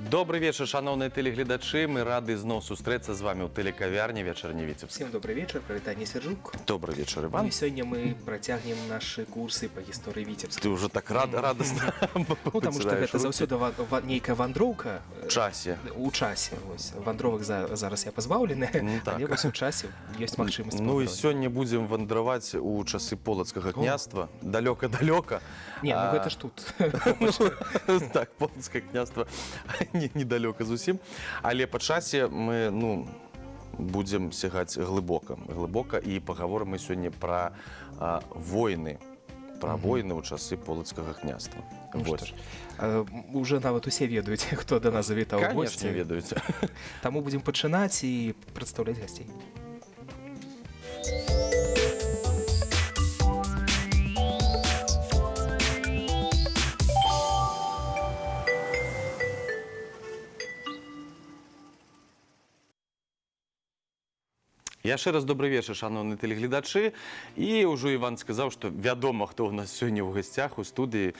Добрый вечер, шановные телеглядачи. Мы рады зноў сустрэцца з вами ў тэлекавярні «Вечарні Віцебск». Всем добрый вечер, Прывітанне Сержук. Добрый вечер, Иван. И сегодня мы протягнем наши курсы по истории Витебска. Ты уже так радостно. Потому что это заўсёды нейкая вандроўка. Часе. У часе. Вандровак зараз я пазбаўлены, але вось у часе ёсць магчымасць. Ну и сегодня будем вандраваць у часы полацкага княства. Далёка-далёка. Не, ну гэта ж тут. Так, полацкае княства недалёка зусім. Але па часе мы, будем сягаць глыбока і пагаворым мы сёння пра войны. Пра войны ў часы полацкага княства. Уже нават усе ведаюць, хто да нас завітаў у госці. Конечно, ведаюць. Таму будзем пачынаць і прадстаўляць гасцей. Яшчэ раз добрый вечер, шановныя тэлегледачы. І ўжо Іван сказаў, што вядома, хто ў нас сёння ў гасцях у студыі.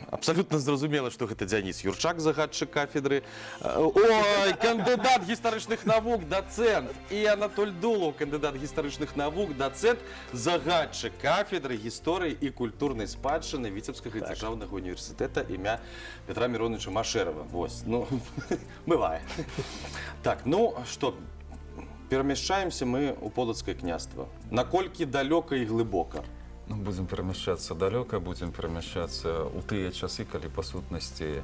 Абсолютно зразумела, што гэта Дзяніс Юрчак, загадчык кафедры. Ой, кандыдат гістарычных навук, дацэнт. І Анатоль Дулаў, кандыдат гістарычных навук, дацэнт, загадчык кафедры гісторыі і культурнай спадчыны Віцебскага дзяржаўнага універсітэта імя Петра Мироновича Машэрава. Вось, бывае. Так, што, перамяшчаемся мы ў полацкае княства. Наколькі далёка і глыбока? Будем перамяшчацца далёка, будем перамяшчацца ў тыя часы, калі па сутнасці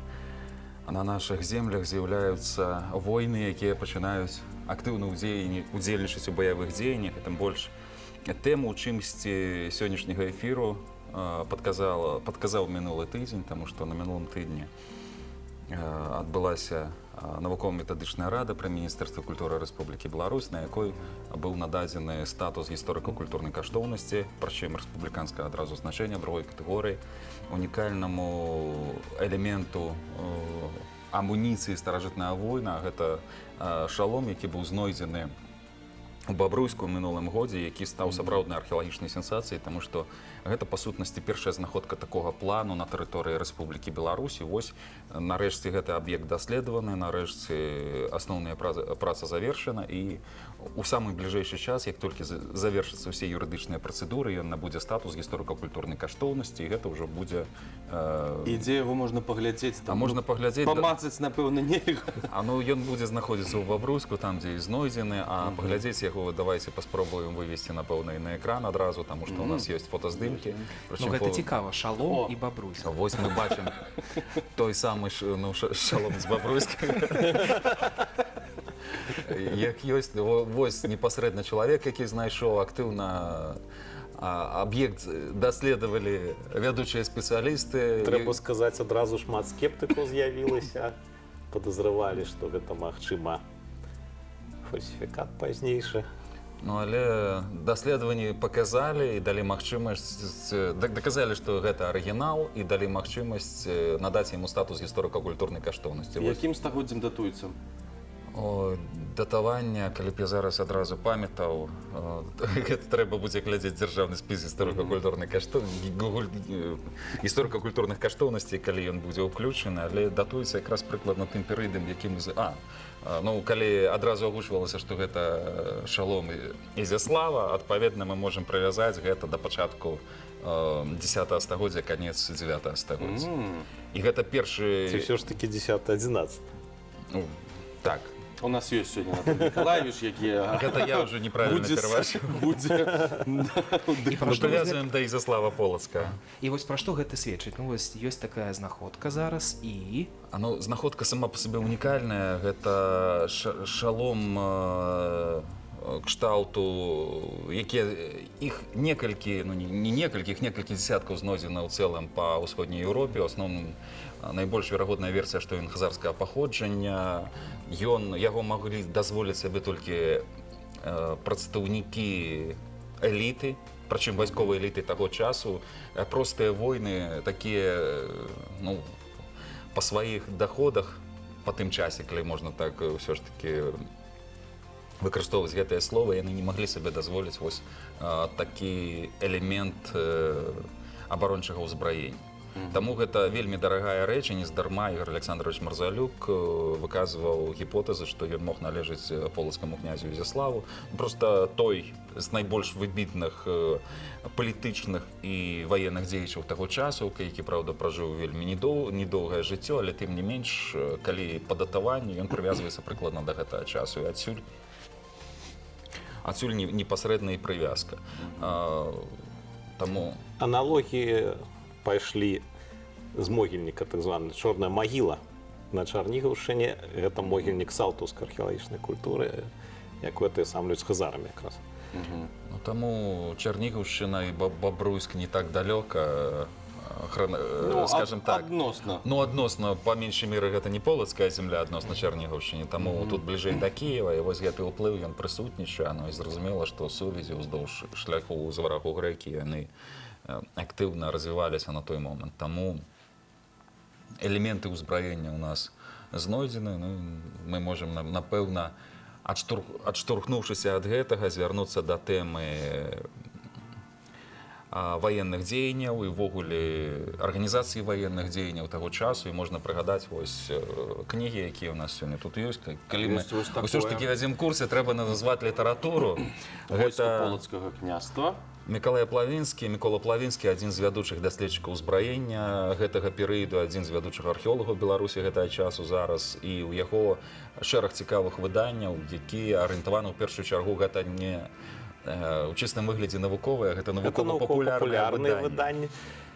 на нашых землях з'яўляюцца войны, якія пачынаюць актыўна удзельнічаць у баявых дзеяннях, і тым больш тэму ў чымсьці сённяшняга эфіру падказаў мінулы тыдзень, таму што на мінулым тыдні адбылася навукова-метадычная рада пры Міністэрстве культуры Рэспублікі Беларусь, на якой быў нададзены статус гісторыка-культурнай каштоўнасці, прычым рэспубліканскага адразу значэння другой катэгорыі, унікальнаму элементу амуніцыі старажытнага война. Гэта шалом, які быў знойдзены у Бабруйску ў мінулым годзе, які стаў сапраўднай археалагічнай сенсацыяй, таму што гэта, па сутнасці, першая знаходка такога плану на тэрыторыі Рэспублікі Беларусь. І вось, нарэшце, гэты аб'ект даследаваны, нарэшце, асноўная праца завершана, і у самы бліжэйшы час, як толькі завершацца ўсе юрыдычныя працэдуры, ён набудзе статус гісторыка-культурнай каштоўнасці, і гэта ўжо будзе... І дзе яго можна паглядзець? Можна паглядзець... Памацаць, напэўна, нельга. Ён будзе знаходзіцца ў Бабруйску, там, дзе і знойдзены, а паглядзець яго давайте паспробуем вывесці, напэўна, і на экран адразу, таму што ў нас ёсць фотаздымкі. Гэта цікава, шалом і Бабруйск. Вось мы бачым той самы шалом з Бабруйска. Як ёсць, вось непасрэдна чалавек, які знайшоў актыўна аб'ект, даследавалі вядучыя спецыялісты. Трэба сказаць, адразу шмат скептыкаў з'явілася. Падазравалі, што гэта, магчыма, фальсіфікат пазнейшы. Але даследаванні паказалі і далі магчымасць, даказалі, што гэта арыгінал, і далі магчымасць надаць яму статус гісторыка-культурнай каштоўнасці. Якім стагоддзям датуецца? Датаванне, калі б я зараз адразу памятаў, гэта трэба будзе глядзець дзяржаўны спіс гісторыка-культурных каштоўнасцей, калі ён будзе ўключаны, але датуецца якраз прыкладна тым перыядам, якім калі адразу агучвалася, што гэта шалом Ізяслава, адпаведна мы можам прывязаць гэта да пачатку 10-го стагоддзя, канец 9-го стагоддзя. І гэта першы... Ці ўсё ж такі 10-11? Так. У нас ёсць сёння Анатолий Николаевич, які... Гэта я ўжо неправільна пераважу. Мы прывязуем да Ізяслава Полацкага. І вось пра што гэта сведчыць? Ёсць такая знаходка зараз і... Знаходка сама па сабе унікальная. Гэта шалом кшталту, якія іх некалькі, ну не некалькі, іх некалькі дзесяткаў знойдзена ў цэлым па ўсходняй Еўропе. У асноўным найбольш верагодная версія, што ён хазарскага паходжання. Яго маглі дазволіць сабе толькі прадстаўнікі эліты, прычым вайсковай эліты таго часу. Простыя войны, такія, ну, па сваіх даходах, па тым часе, калі можна так ўсё ж такі выкарыстоўваць гэтае слова, яны не маглі сабе дазволіць вось такі элемент абарончага ўзбраення. Таму гэта вельмі дарагая рэч, і нездарма Ігор Александрович Марзалюк выказваў гіпотэзы, што ён мог належаць полацкаму князю Ізяславу. Проста той з найбольш выбітных палітычных і ваенных дзеячаў таго часу, які, праўда, пражыў вельмі недоўгае жыццё, але тым не менш, калі па датаванні, ён прывязваецца прыкладна да гэтага часу. І адсюль непасрэдна і прывязка. Таму Аналогіі пайшлі з могільніка, так звана Чорная магіла на Чарнігаўшчыне. Гэта могільнік салтаўскай археалагічнай культуры, якую атаясамлююць з хазарамі якраз. Ну, таму Чарнігаўшчына і Бабруйск не так далёка, скажем так. Адносна. Ну, адносна, па меншай меры, гэта не полацкая земля адносна Чарнігаўшчыне, таму тут бліжэй да Кіева, і вось гэты ўплыў, ён прысутнічае. Ну, і зразумела, што сувязі ўздоўж шляху з варагу грэкі, яны актыўна развіваліся на той момант. Таму элементы ўзбраення ў нас знойдзены. Ну, мы можам, напэўна, адштурхнуўшыся ад гэтага, звярнуцца да тэмы ваенных дзеянняў і ўвогуле арганізацыі ваенных дзеянняў таго часу. І можна прыгадаць вось кнігі, якія ў нас сёння тут ёсць. Калі мы ўсё ж такі вядзем курсы, трэба назваць літаратуру. Гэта полацкага княства. Мікола Плавінскі, адзін з вядучых даследчыкаў узбраення гэтага перыяду, адзін з вядучых археолагаў Беларусі гэтага часу зараз. І ў яго шэраг цікавых выданняў, якія арыентаваны ў першую чаргу, гэта не ў чыстым выглядзе навуковыя, гэта навукова-папулярныя выданні.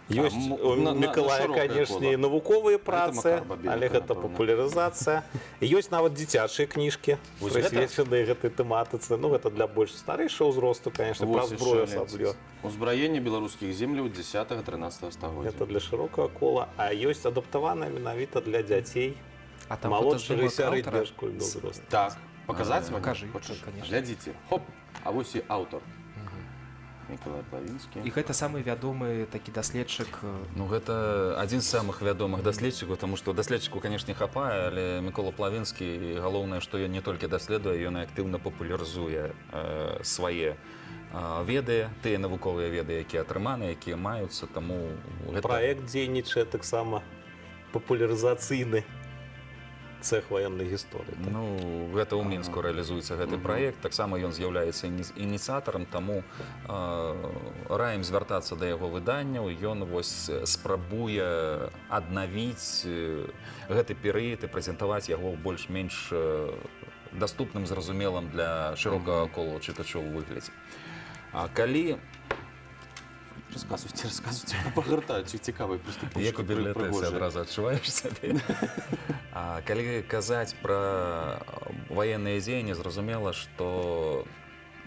Ёсць у Мікалая, канешне, навуковыя працы, але гэта папулярызацыя. Ёсць нават дзіцячыя кніжкі, прысвечаныя гэтай тэматыцы. Ну, гэта для больш старэйшага ўзросту, канешне, пра зброю асабліва. Узбраенне беларускіх земляў 10-13 стагоддзя. Гэта для шырокага кола, а ёсць адаптаваная менавіта для дзяцей там малодшага і фотаздымак сярэдняга школьнага ўзросту. Так, паказаць вам? Покажи, Хочаш? конечно. Глядзіце. Хоп, а вось і аўтар. Міколай Плавінскі. І гэта самы вядомы такі даследчык. Ну, гэта адзін з самых вядомых даследчыкаў, таму што даследчыкаў, канешне, хапае, але Мікола Плавінскі, галоўнае, што ён не толькі даследуе, ён і актыўна папулярызуе свае веды, тыя навуковыя веды, якія атрыманы, якія маюцца. Таму Праект дзейнічае таксама папулярызацыйны цэх ваеннай гісторыі. Ну, гэта ў Мінску рэалізуецца гэты праект. Таксама ён з'яўляецца ініцыятарам, таму раім звяртацца да яго выданняў. Ён вось спрабуе аднавіць гэты перыяд і прэзентаваць яго ў больш-менш даступным, зразумелым для шырокага кола чытачоў у выглядзе. А калі Расказвайце, пагартаюць цікавыя прыступы. Як у бібліятэцы адразу адчуваеш сабе. Калі казаць пра ваенныя дзеянні, зразумела, што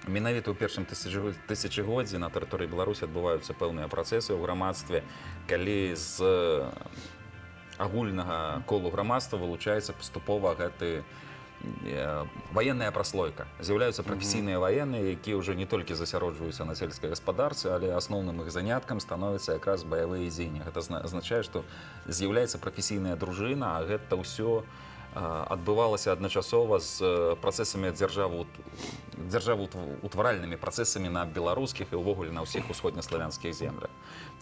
менавіта ў першым тысячагоддзі на тэрыторыі Беларусі адбываюцца пэўныя працэсы ў грамадстве, калі з агульнага колу грамадства вылучаецца паступова гэты ваенная праслойка. З'яўляюцца прафесійныя ваенныя, якія ўжо не толькі засяроджваюцца на сельскай гаспадарцы, але асноўным іх заняткам становяцца якраз баявыя дзеянні. Гэта азначае, што з'яўляецца прафесійная дружына, а гэта ўсё адбывалася адначасова з працэсамі дзяржаваўтваральнымі працэсамі на беларускіх і ўвогуле на ўсіх усходнеславянскіх землях.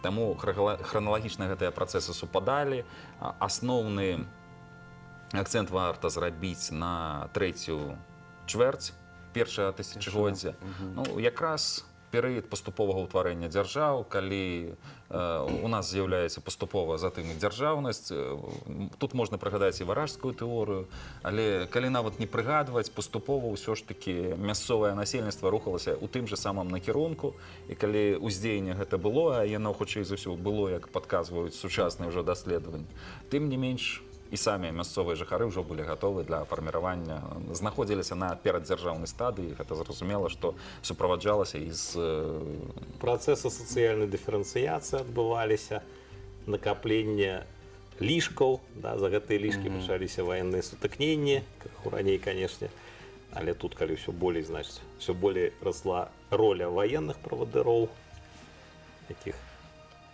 Таму храналагічна гэтыя працэсы супадалі. Асноўны акцэнт варта зрабіць на трэцюю чвэрць першага тысячагоддзя. Ну, якраз перыяд паступовага ўтварэння дзяржаў, калі у нас з'яўляецца паступова затым і дзяржаўнасць. Тут можна прыгадаць і варажскую тэорыю, але калі нават не прыгадваць, паступова ўсё ж такі мясцовае насельніцтва рухалася ў тым жа самым накірунку. І калі ўздзеянне гэта было, а яно хутчэй за ўсё было, як падказваюць сучасныя ўжо даследаванні, тым не менш і самі мясцовыя жыхары ўжо былі гатовы для фарміравання, знаходзіліся на пераддзяржаўнай стадыі, гэта зразумела, што суправаджалася і з... Працэсы сацыяльнай дыферэнцыяцыі адбываліся, накапленне лішкаў, да, за гэтыя лішкі пачаліся ваенныя сутыкненні, крыху раней, канешне, але тут, калі ўсё болей, значыць, ўсё болей расла роля ваенных правадыроў, якіх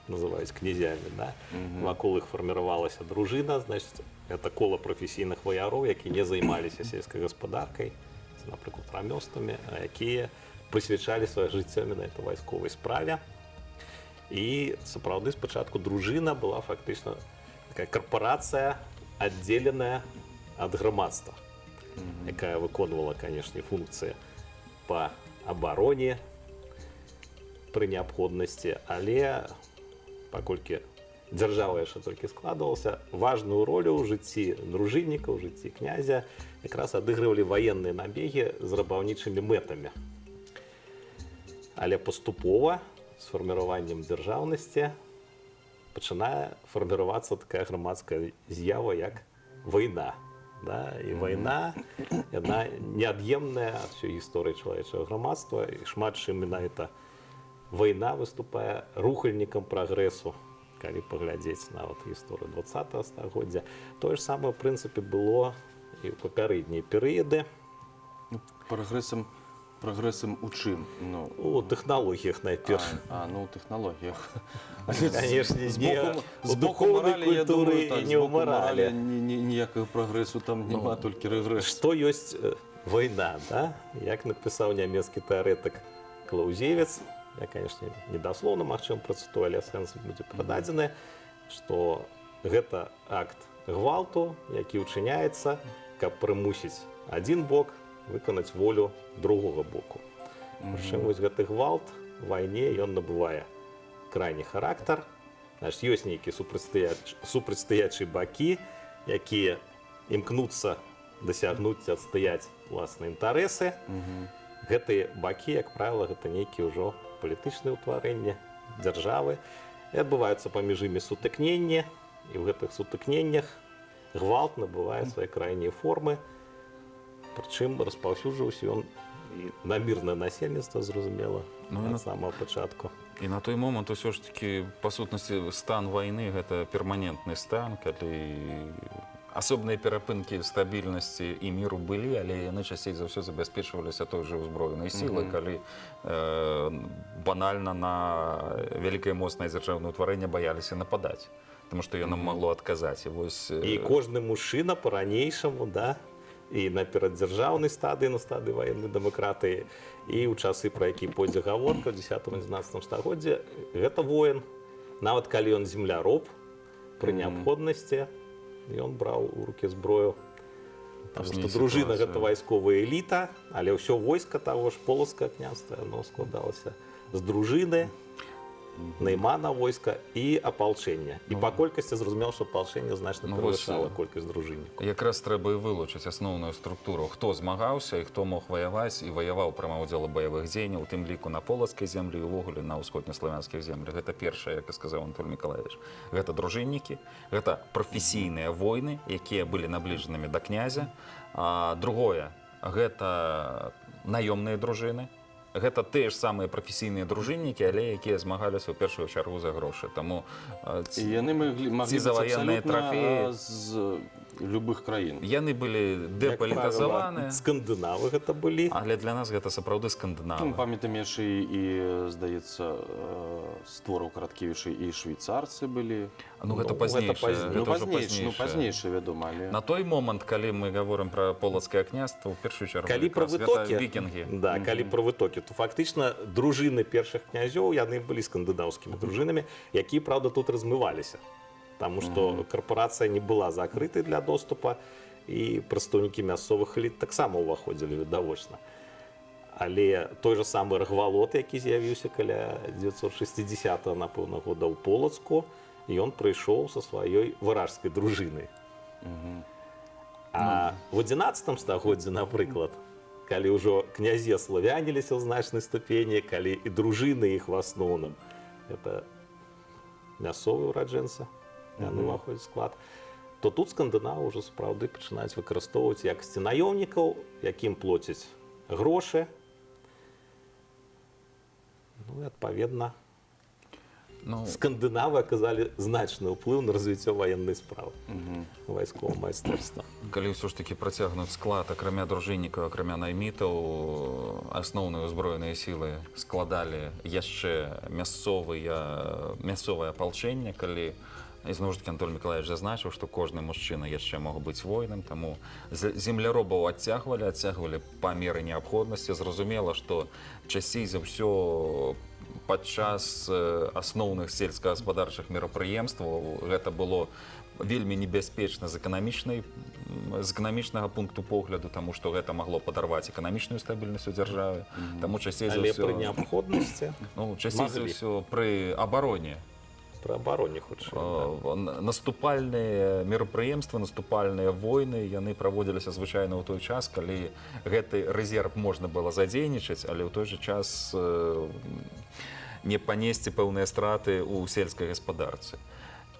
называюць князямі, да? Вакол іх фарміравалася дружына, значыць, гэта кола прафесійных ваяроў, якія не займаліся сельскай гаспадаркай, напрыклад, рамёствамі, а якія прысвячалі сваё жыццё менавіта вайсковай справе. І сапраўды спачатку дружына была фактычна такая карпорацыя, аддзеленая ад грамадства, якая выконвала, канешне, функцыі па абароне пры неабходнасці, але паколькі дзяржава яшчэ толькі складвалася, важную ролю ў жыцці дружынніка, ў жыцці князя якраз адыгрывалі ваенныя набегі з рабаўнічымі мэтамі. Але паступова з фарміраваннем дзяржаўнасці пачынае фарміравацца такая грамадская з'ява, як вайна. Да? І вайна, яна неад'емная ад усёй гісторыі чалавечага грамадства, і шмат чым менавіта вайна выступае рухальнікам прагрэсу, калі паглядзець нават гісторыю 20-го стагоддзя. Тое ж самае, ў прынцыпе, было і ў папярэднія перыяды. Прагрэсам у чым? Ну, у тэхналогіях найперш. Ну, у тэхналогіях. Канешне, з боку моралі, я думаю, так, з боку моралі ніякага прагрэсу там няма, толькі рэгрэс. Што ёсць вайна, да? Як напісаў нямецкі тэарэтык Клаузевіц, я, канешне, недаслоўна, магчыма, працытую, але сэнс будзе прададзены, што гэта акт гвалту, які ўчыняецца, каб прымусіць адзін бок выканаць волю другога боку. Прычым вось гэты гвалт у вайне, ён набывае крайні характар. Значыць, ёсць нейкія супрацьстаячыя бакі, якія імкнуцца дасягнуць і адстаяць ўласныя інтарэсы. Гэтыя бакі, як правіла, гэта нейкія ўжо палітычныя ўтварэнні дзяржавы. І адбываюцца паміж імі сутыкненні, і ў гэтых сутыкненнях гвалт набывае свае крайнія формы. Прычым распаўсюджваўся ён і на мірнае насельніцтва, зразумела, ад самага пачатку. І на той момант усё ж такі, па сутнасці, стан вайны гэта перманентны стан, калі асобныя перапынкі стабільнасці і міру былі, але яны часцей за ўсё забяспечваліся той жа ўзброенай сілай, калі банальна на вялікае моцнае дзяржаўнае ўтварэнне баяліся нападаць, таму што яно магло адказаць. І кожны мужчына па-ранейшаму, да, і на пераддзяржаўнай стадыі, на стадыі ваеннай дэмакратыі, і ў часы, пра які пойдзе гаворка ў 10-11 стагоддзе, гэта воін. Нават калі ён земляроб, пры неабходнасці, ён браў у рукі зброю. Таму што дружына гэта вайсковая эліта, але ўсё войска таго ж полацкага княства, яно складалася з дружыны, наймана войска і апалчэння. І па колькасці зразумела, што апалчэнне значна перавышала колькасць дружыннікаў. Якраз трэба і вылучыць асноўную структуру, хто змагаўся і хто мог ваяваць і ваяваў, прымаў удзел у баявых дзеянняў, у тым ліку на полацкай землі і ўвогуле на ўсходнеславянскіх землях. Гэта першае, як і сказаў Анатоль Мікалаевіч. Гэта дружыннікі, гэта прафесійныя войны, якія былі набліжанымі да князя. Другое, гэта наёмныя дружыны. Гэта тыя ж самыя прафесійныя дружыннікі, але якія змагаліся ў першую чаргу за грошы. Таму яны маглі быць абсалютна з любых краін. Яны былі дэпалітызаваны. Скандынавы гэта былі. Але для нас гэта сапраўды скандынавы. Памятаем, яшчэ і, здаецца, створаў Караткевіча і швейцарцы былі. Ну, гэта пазнейшае. Пазнейшае, вядома. На той момант, калі мы гаворым пра полацкае княства, ў першую чаргу гэта вікінгі. Да, калі пра вытокі, то фактычна дружыны першых князёў, яны былі скандынаўскімі дружынамі, якія, праўда, тут размываліся. Таму што карпорацыя не была закрытай для доступа, і прадстаўнікі мясцовых эліт таксама ўваходзілі відавочна. Але той жа самы Рагвалот, які з'явіўся каля 960-го, напэўна, года ў Полацку, ён прыйшоў са сваёй варажскай дружынай. А в 11 стагоддзі, напрыклад, калі ўжо князе славяніліся ў значнай ступені, калі і дружыны іх в асноўным, гэта мясцовыя ўраджэнцы, яны ўваходзяць в склад, то тут скандынави ўжо сапраўды пачынаюць выкарыстоўваць якасці наёмнікаў, якім плоцяць грошы. Ну і адпаведна Ну, скандынавы аказалі значны ўплыў на развіццё ваеннай справы вайсковага майстэрства. калі ўсё ж такі працягнуць склад, акрамя дружыннікаў, акрамя наймітаў, асноўныя ўзброеныя сілы складалі яшчэ мясцовае апалчэнне, калі зноў ж такі Анатоль Миколаевич зазначыў, што кожны мужчына яшчэ мог быць воінам, таму земляробаў адцягвалі па меры неабходнасці. Зразумела, што часцей за ўсё падчас асноўных сельскагаспадарчых мерапрыемстваў гэта было вельмі небяспечна з эканамічнага пункту погляду, таму што гэта магло падарваць эканамічную стабільнасць у дзяржаве. Таму часцей за Але ўсё, пры неабходнасці часцей за маглі. ўсё пры абароне. Пры абароне хутчэй. Наступальныя мерапрыемствы, наступальныя войны, яны праводзіліся звычайна ў той час, калі гэты рэзерв можна было задзейнічаць, але ў той жа час не панесці пэўныя страты ў сельскай гаспадарцы.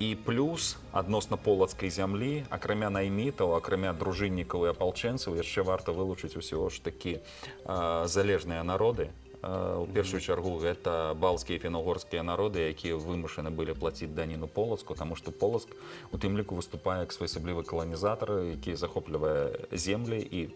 І плюс адносна полацкай зямлі, акрамя наймітаў, акрамя дружыннікаў і апалчэнцаў, яшчэ варта вылучыць усё ж такі залежныя народы. У першую чаргу гэта балцкія і фіно-угорскія народы, якія вымушаны былі плаціць даніну Полацку, таму што Полацк у тым ліку выступае як своеасаблівы каланізатар, які захоплівае землі і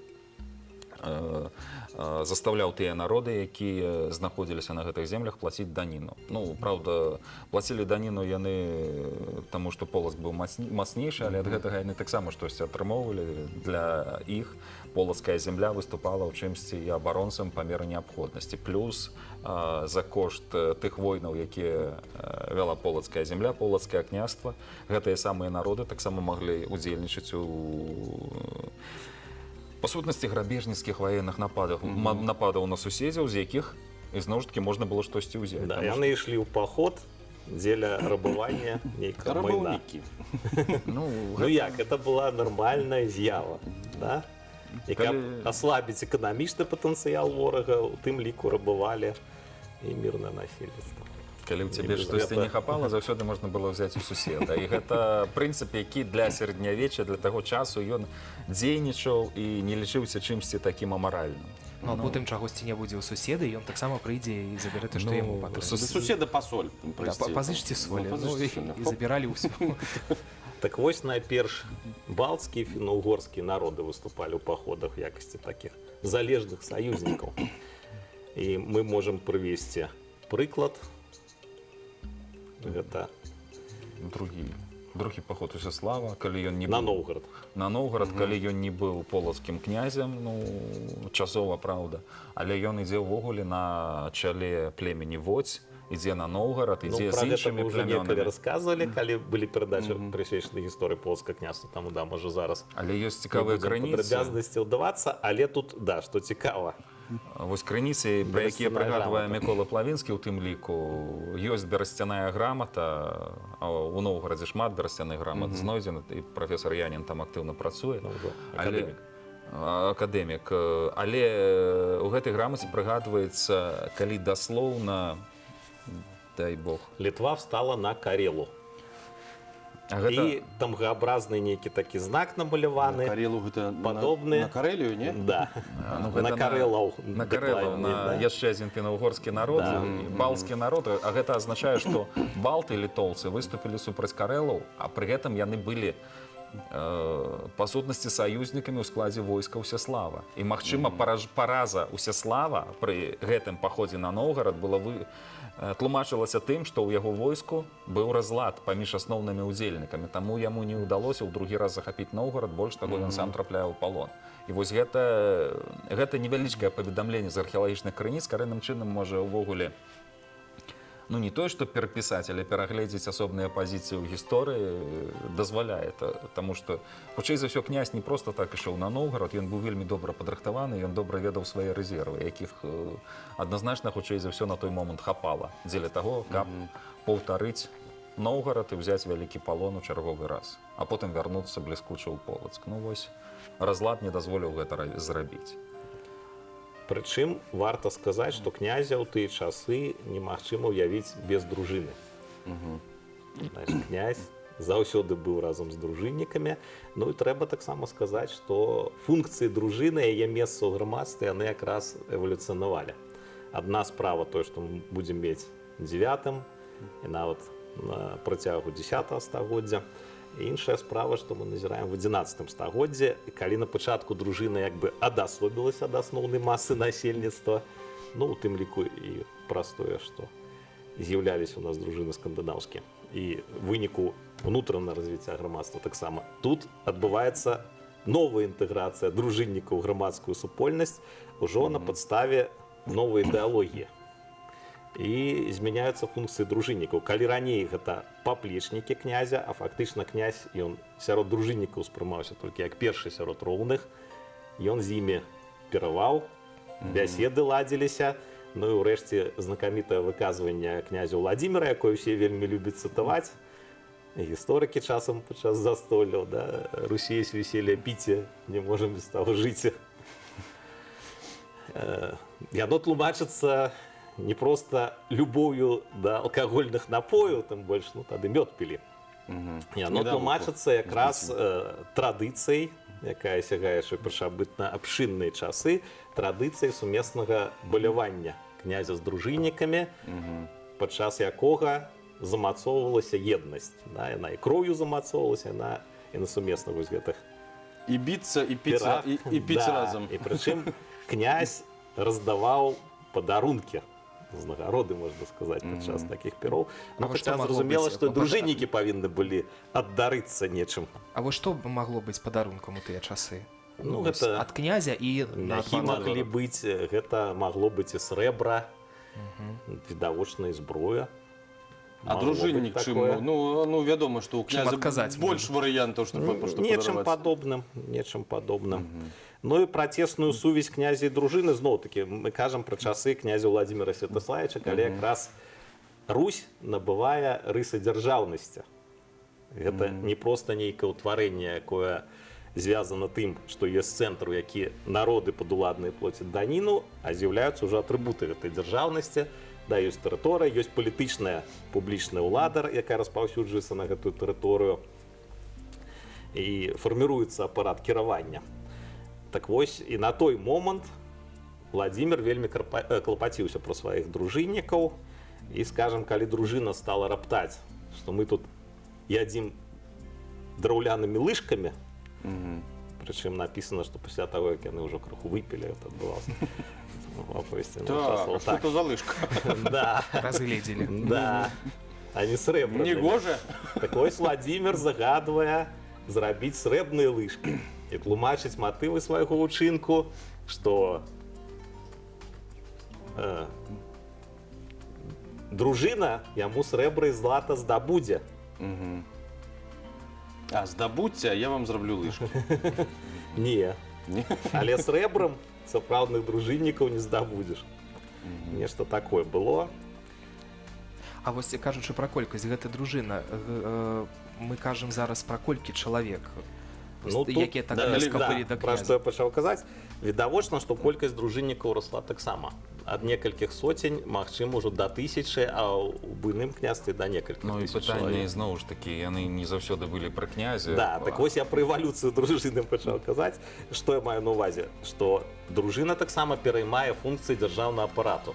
заставляў тыя народы, якія знаходзіліся на гэтых землях, плаціць даніну. Ну, праўда, плацілі даніну яны таму, што Полацк быў мацнейшы, але ад гэтага яны таксама штосьці атрымоўвалі. Для іх полацкая земля выступала ў чымсьці і абаронцам па меры неабходнасці. Плюс за кошт тых войнаў, якія вяла полацкая земля, полацкае княства, гэтыя самыя народы таксама маглі удзельнічаць у па сутнасці грабежніцкіх ваенных нападаў на суседзяў, з якіх ізноў ж такі можна было штосьці ўзяць. Да, яны ішлі ў паход дзеля рабавання нейкага майна. Ну як, это была нармальная з'ява, да? І каб аслабіць эканамічны патэнцыял ворага, у тым ліку рабавалі і мірнае насельніцтва. Калі ў цябе штосьці не хапала, заўсёды можна было ўзяць у суседа. І гэта прынцып, які для сярэднявечча, для таго часу ён дзейнічаў і не лічыўся чымсьці такім амаральным. Ну, а потым чагосьці не будзе ў суседа, ён таксама прыйдзе і забярэ то, што яму патрэбна. Суседа па соль. Пазычце солі, і забіралі ўсё. Так вось найперш балцкія і фіно-угорскія народы выступалі ў паходах в якасці такіх залежных саюзнікаў. І мы можам прывесці прыклад. Гэта другі паход Усяслава, калі ён не на быў Новгород. На Новгород, калі ён не быў полацкім князем, ну, часова, правда, але ён ідзе ўвогуле на чале племені Водзь, ідзе на Новгород, ідзе з іншымі плямёнамі. Калі расказвалі, калі былі перадачы прысвечаны гісторыі полацкага княства, таму да, можа зараз але ёсць цікавыя крыніцы. Падрабязнасці ўдавацца, але тут, да, што цікава. Вось крыніцы, пра якія прыгадвае Мікола Плавінскі ў тым ліку, ёсць берасцяная грамата, у Новгарадзе шмат берасцяных грамат знойдзена, і прафесар Янін там актыўна працуе. Акадэмік. Але ў гэтай грамаце прыгадваецца, калі даслоўна, дай Бог, Літва встала на Карелу. І там гаабразны нейкі такі знак намаляваны, падобны. На Карелію, не? Да, на Карелаў. На Карелаў, на яшчэ адзін фіно-угорскі народ, балцкі народ. А гэта азначае, што балты і літоўцы выступілі супраць Карелаў, а пры гэтым яны былі па сутнасці саюзнікамі ў складзе войска Усяслава. І, магчыма, параза Усяслава пры гэтым паходзе на Новгарад была тлумачылася тым, што ў яго войску быў разлад паміж асноўнымі ўдзельнікамі, таму яму не ўдалося ў другі раз захапіць Новгарад, больш таго ён сам трапляе ў палон. І вось гэта невялічкае паведамленне з археалагічных крыніц карэнным чынам можа ўвогуле, ну не тое, што перапісаць, але перагледзець асобныя пазіцыі ў гісторыі дазваляе, таму што, хутчэй за ўсё, князь не проста так ішоў на Новгарад, ён быў вельмі добра падрыхтаваны, ён добра ведаў свае рэзервы, якіх адназначна, хутчэй за ўсё, на той момант хапала, дзеля таго, каб паўтарыць Новгарад і ўзяць вялікі палон у чарговы раз, а потым вярнуцца бліскуча ў Полацк. Ну вось, разлад не дазволіў гэта зрабіць. Прычым варта сказаць, што князя ў тыя часы немагчыма ўявіць без дружыны. Князь заўсёды быў разам з дружыннікамі. Ну і трэба таксама сказаць, што функцыі дружыны, яе месца ў грамадстве, яны якраз эвалюцыянавалі. Адна справа тое, што мы будзем мець 9 і нават на працягу 10 стагоддзя. Іншая справа, што мы назіраем в 11 стагоддзе, і калі на пачатку дружына як бы адасобілася ад асноўнай масы насельніцтва, ну, у тым ліку і праз тое, што з'яўляліся у нас дружыны скандынаўскія. І выніку унутранага развіцця грамадства таксама. Тут адбываецца новая інтэграцыя дружыннікаў у грамадскую супольнасць ужо на падставе новай ідэалогіі. І змяняюцца функцыі дружыннікаў. Калі раней гэта паплечнікі князя, а фактычна князь, ён сярод дружыннікаў успрымаўся толькі як першы сярод роўных, ён з імі піраваў, бяседы ладзіліся. Ну і ўрэшце знакамітае выказванне князя Владзіміра, якое ўсе вельмі любяць цытаваць. Гісторыкі часам падчас застолляў, да? Русі есть веселье, піце, не можам без таго жыць. Яно тлумачыцца не просто любов'ю да алкагольных напояў, тым больш, ну, тады мёд пілі. Яно тлумачыцца якраз традыцыяй, якая сягае яшчэ першабытна абшынныя часы, традыцыяй сумеснага балявання князя з дружыннікамі, падчас якога замацоўвалася еднасць. Да? Яна і кроўю замацоўвалася, яна і на сумесна вось гэтых і біцца, і піцца, і піць разам. І прычым князь раздаваў падарункі, знагароды, можна сказаць, падчас такіх піроў. Ну, хаця зразумела, што дружыннікі павінны былі аддарыцца нечым. А вось што магло быць падарункам у тыя часы? Ну, гэта ад князя і мяхі маглі быць, гэта магло быць і срэбра, відавочная зброя. А дружыннік чым? Ну, вядома, што ў князя больш варыянтаў, што падарваць. Нечым падобным. Ну і пра цесную сувязь князя і дружыны, зноў-такі, мы кажам пра часы князя Владзіміра Святаславіча, калі якраз Русь набывае рысы дзяржаўнасці. Гэта не проста нейкае ўтварэнне, якое звязана тым, што ёсць цэнтр, у які народы падуладныя плоцяць даніну, а з'яўляюцца ўжо атрыбуты гэтай дзяржаўнасці. Да, ёсць тэрыторыя, ёсць палітычная публічная ўлада, якая распаўсюджваецца на гэтую тэрыторыю, і фарміруецца апарат кіравання. Так вось, і на той момант Владзімір вельмі клапаціўся пра сваіх дружыннікаў, і, скажам, калі дружына стала раптаць, што мы тут ядзім драўлянымі лыжкамі, прычым напісана, што пасля таго, як яны ўжо крыху выпілі, гэта адбывалася. Так, што то за лыжка? Да. Разгледзелі. Да. А не срэбраныя. Негожа? Так вось Владзімір загадвае зрабіць срэбныя лыжкі і тлумачыць матывы свайго ўчынку, што дружына яму срэбра і злата здабудзе. А, здабудзьце, я вам зраблю лыжкі. Не. Але срэбрам сапраўдных дружыннікаў не здабудзеш. Нешта такое было. А вось кажучы пра колькасць, гэта дружына, мы кажам зараз пра колькі чалавек, якія так блізка былі да князя. Пра што я пачаў казаць, відавочна, што колькасць дружыннікаў расла таксама. Ад некалькіх соцень, магчыма, ўжо да 1000, а ў буйным княстве да некалькіх тысяч чалавек. Ну і пытанне, зноў ж такі, яны не заўсёды былі пра князя. Да, так вось я пра эвалюцыю дружыны пачаў казаць. Што я маю на ўвазе? Што дружына таксама пераймае функцыі дзяржаўнага апарату.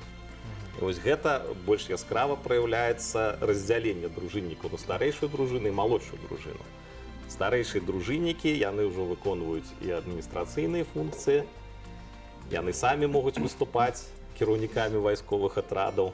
І вось гэта больш яскрава праяўляецца раздзяленне дружыннікаў на старэйшую дружыну і малодшую дружыну. Старэйшыя дружыннікі, яны ўжо выконваюць і адміністрацыйныя функцыі, яны самі могуць выступаць кіраўнікамі вайсковых атрадаў.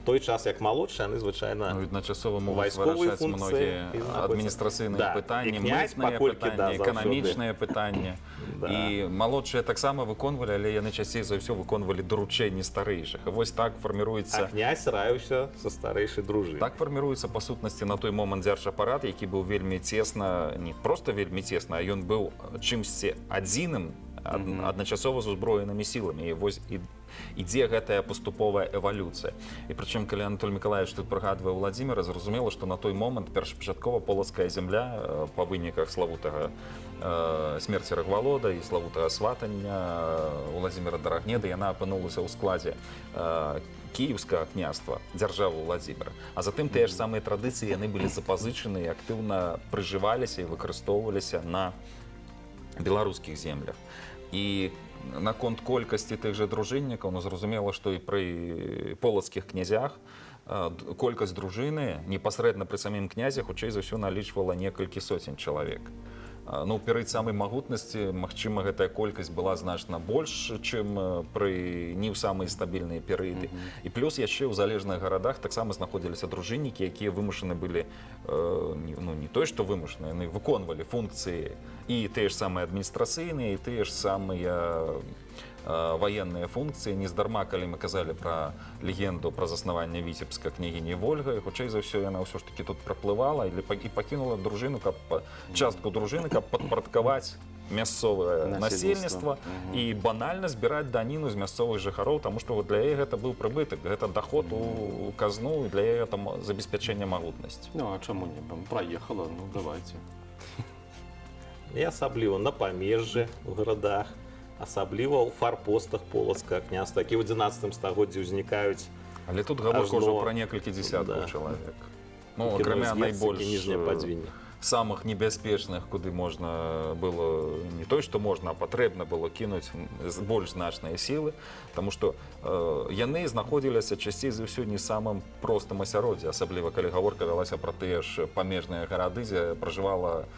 Той час, як малодшыя, яны звычайна адначасова могуць вырашаць многія адміністрацыйныя пытанні, мытныя пытанні, эканамічныя пытанні. І малодшыя таксама выконвалі, але яны часцей за ўсё выконвалі даручэнні старэйшых. І вось так фарміруецца... А князь раіўся са старэйшай дружынай. Так фарміруецца, па сутнасці, на той момант дзяржапарат, які быў вельмі цесна, не проста вельмі цесна, а ён быў чымсьці адзіным, адначасова з узброенымі сіламі. І вось ідзе гэтая паступовая эвалюцыя. І прычым, калі Анатоль Мікалаевич тут прыгадвае Владзіміра, зразумела, што на той момант першапачаткова полацкая зямля па выніках славутага смерці Рагвалода і славутага сватання Владзіміра Дарагнеда, яна апынулася ў складзе кіеўскага княства, дзяржавы Владзіміра. А затым тыя ж самыя традыцыі яны былі запазычаны і актыўна прыжываліся і выкарыстоўваліся на беларускіх землях. І наконт колькасці тых жа дружыннікаў, зразумела, што і пры полацкіх князях колькасць дружыны непасрэдна пры самім князе хутчэй за ўсё налічвала некалькі соцень чалавек. Ну, перад самай магутнасці, магчыма, гэтая колькасць была значна больш, чым пры не ў самыя стабільныя перыяды. І плюс яшчэ ў залежных гарадах таксама знаходзіліся дружыннікі, якія вымушаны былі, ну, не той, што вымушаны, яны выконвалі функцыі і тыя ж самыя адміністрацыйныя, і тыя ж самыя военные функции. Нездарма, калі мы казалі пра легенду пра заснаванне Віцебска княгіні Вольгай, хутчэй за ўсё яна ўсё ж таки тут праплывала і пакінула дружыну, частку дружыны, каб падпарадкаваць мясцовае насельніцтва і банальна збіраць даніну з мясцовых жыхароў, таму што для яе гэта быў прыбытак, гэта даход у казну і для яе там забеспячэння магутнасці. Ну, а чаму не? Праехала, ну, давайте. І асабліва на памежжы ў гарадах, асабліва ў фарпостах полацкага княства, які ў 11 стагоддзі ўзнікаюць. Але тут гаворка ўжо пра некалькі дзесяткаў чалавек. Ну, акрамя найбольш самых небяспечных, куды можна было, не той, што можна, а патрэбна было кінуць больш значныя сілы, таму што яны знаходзіліся часцей за ўсё не самым простым асяроддзі, асабліва калі гаворка вялася пра тыя ж памежныя гарады, дзе пражывала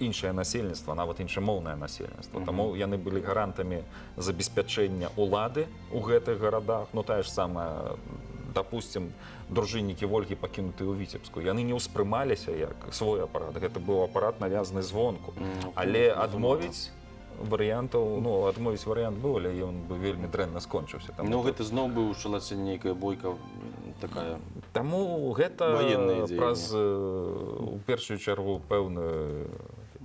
іншае насельніцтва, нават іншамоўнае насельніцтва. Таму яны былі гарантамі забеспячэння ўлады ў гэтых гарадах. Ну, тая ж самая, допустим, дружыннікі Вольгі пакінутыя ў Віцебску. Яны не ўспрымаліся як свой апарат. Гэта быў апарат навязаны звонку. Але адмовіць варыянт быў, але ён бы вельмі дрэнна скончыўся. Ну, гэта зноў бы ўчалася нейкая бойка такая. Таму гэта праз, у першую чаргу, пэўную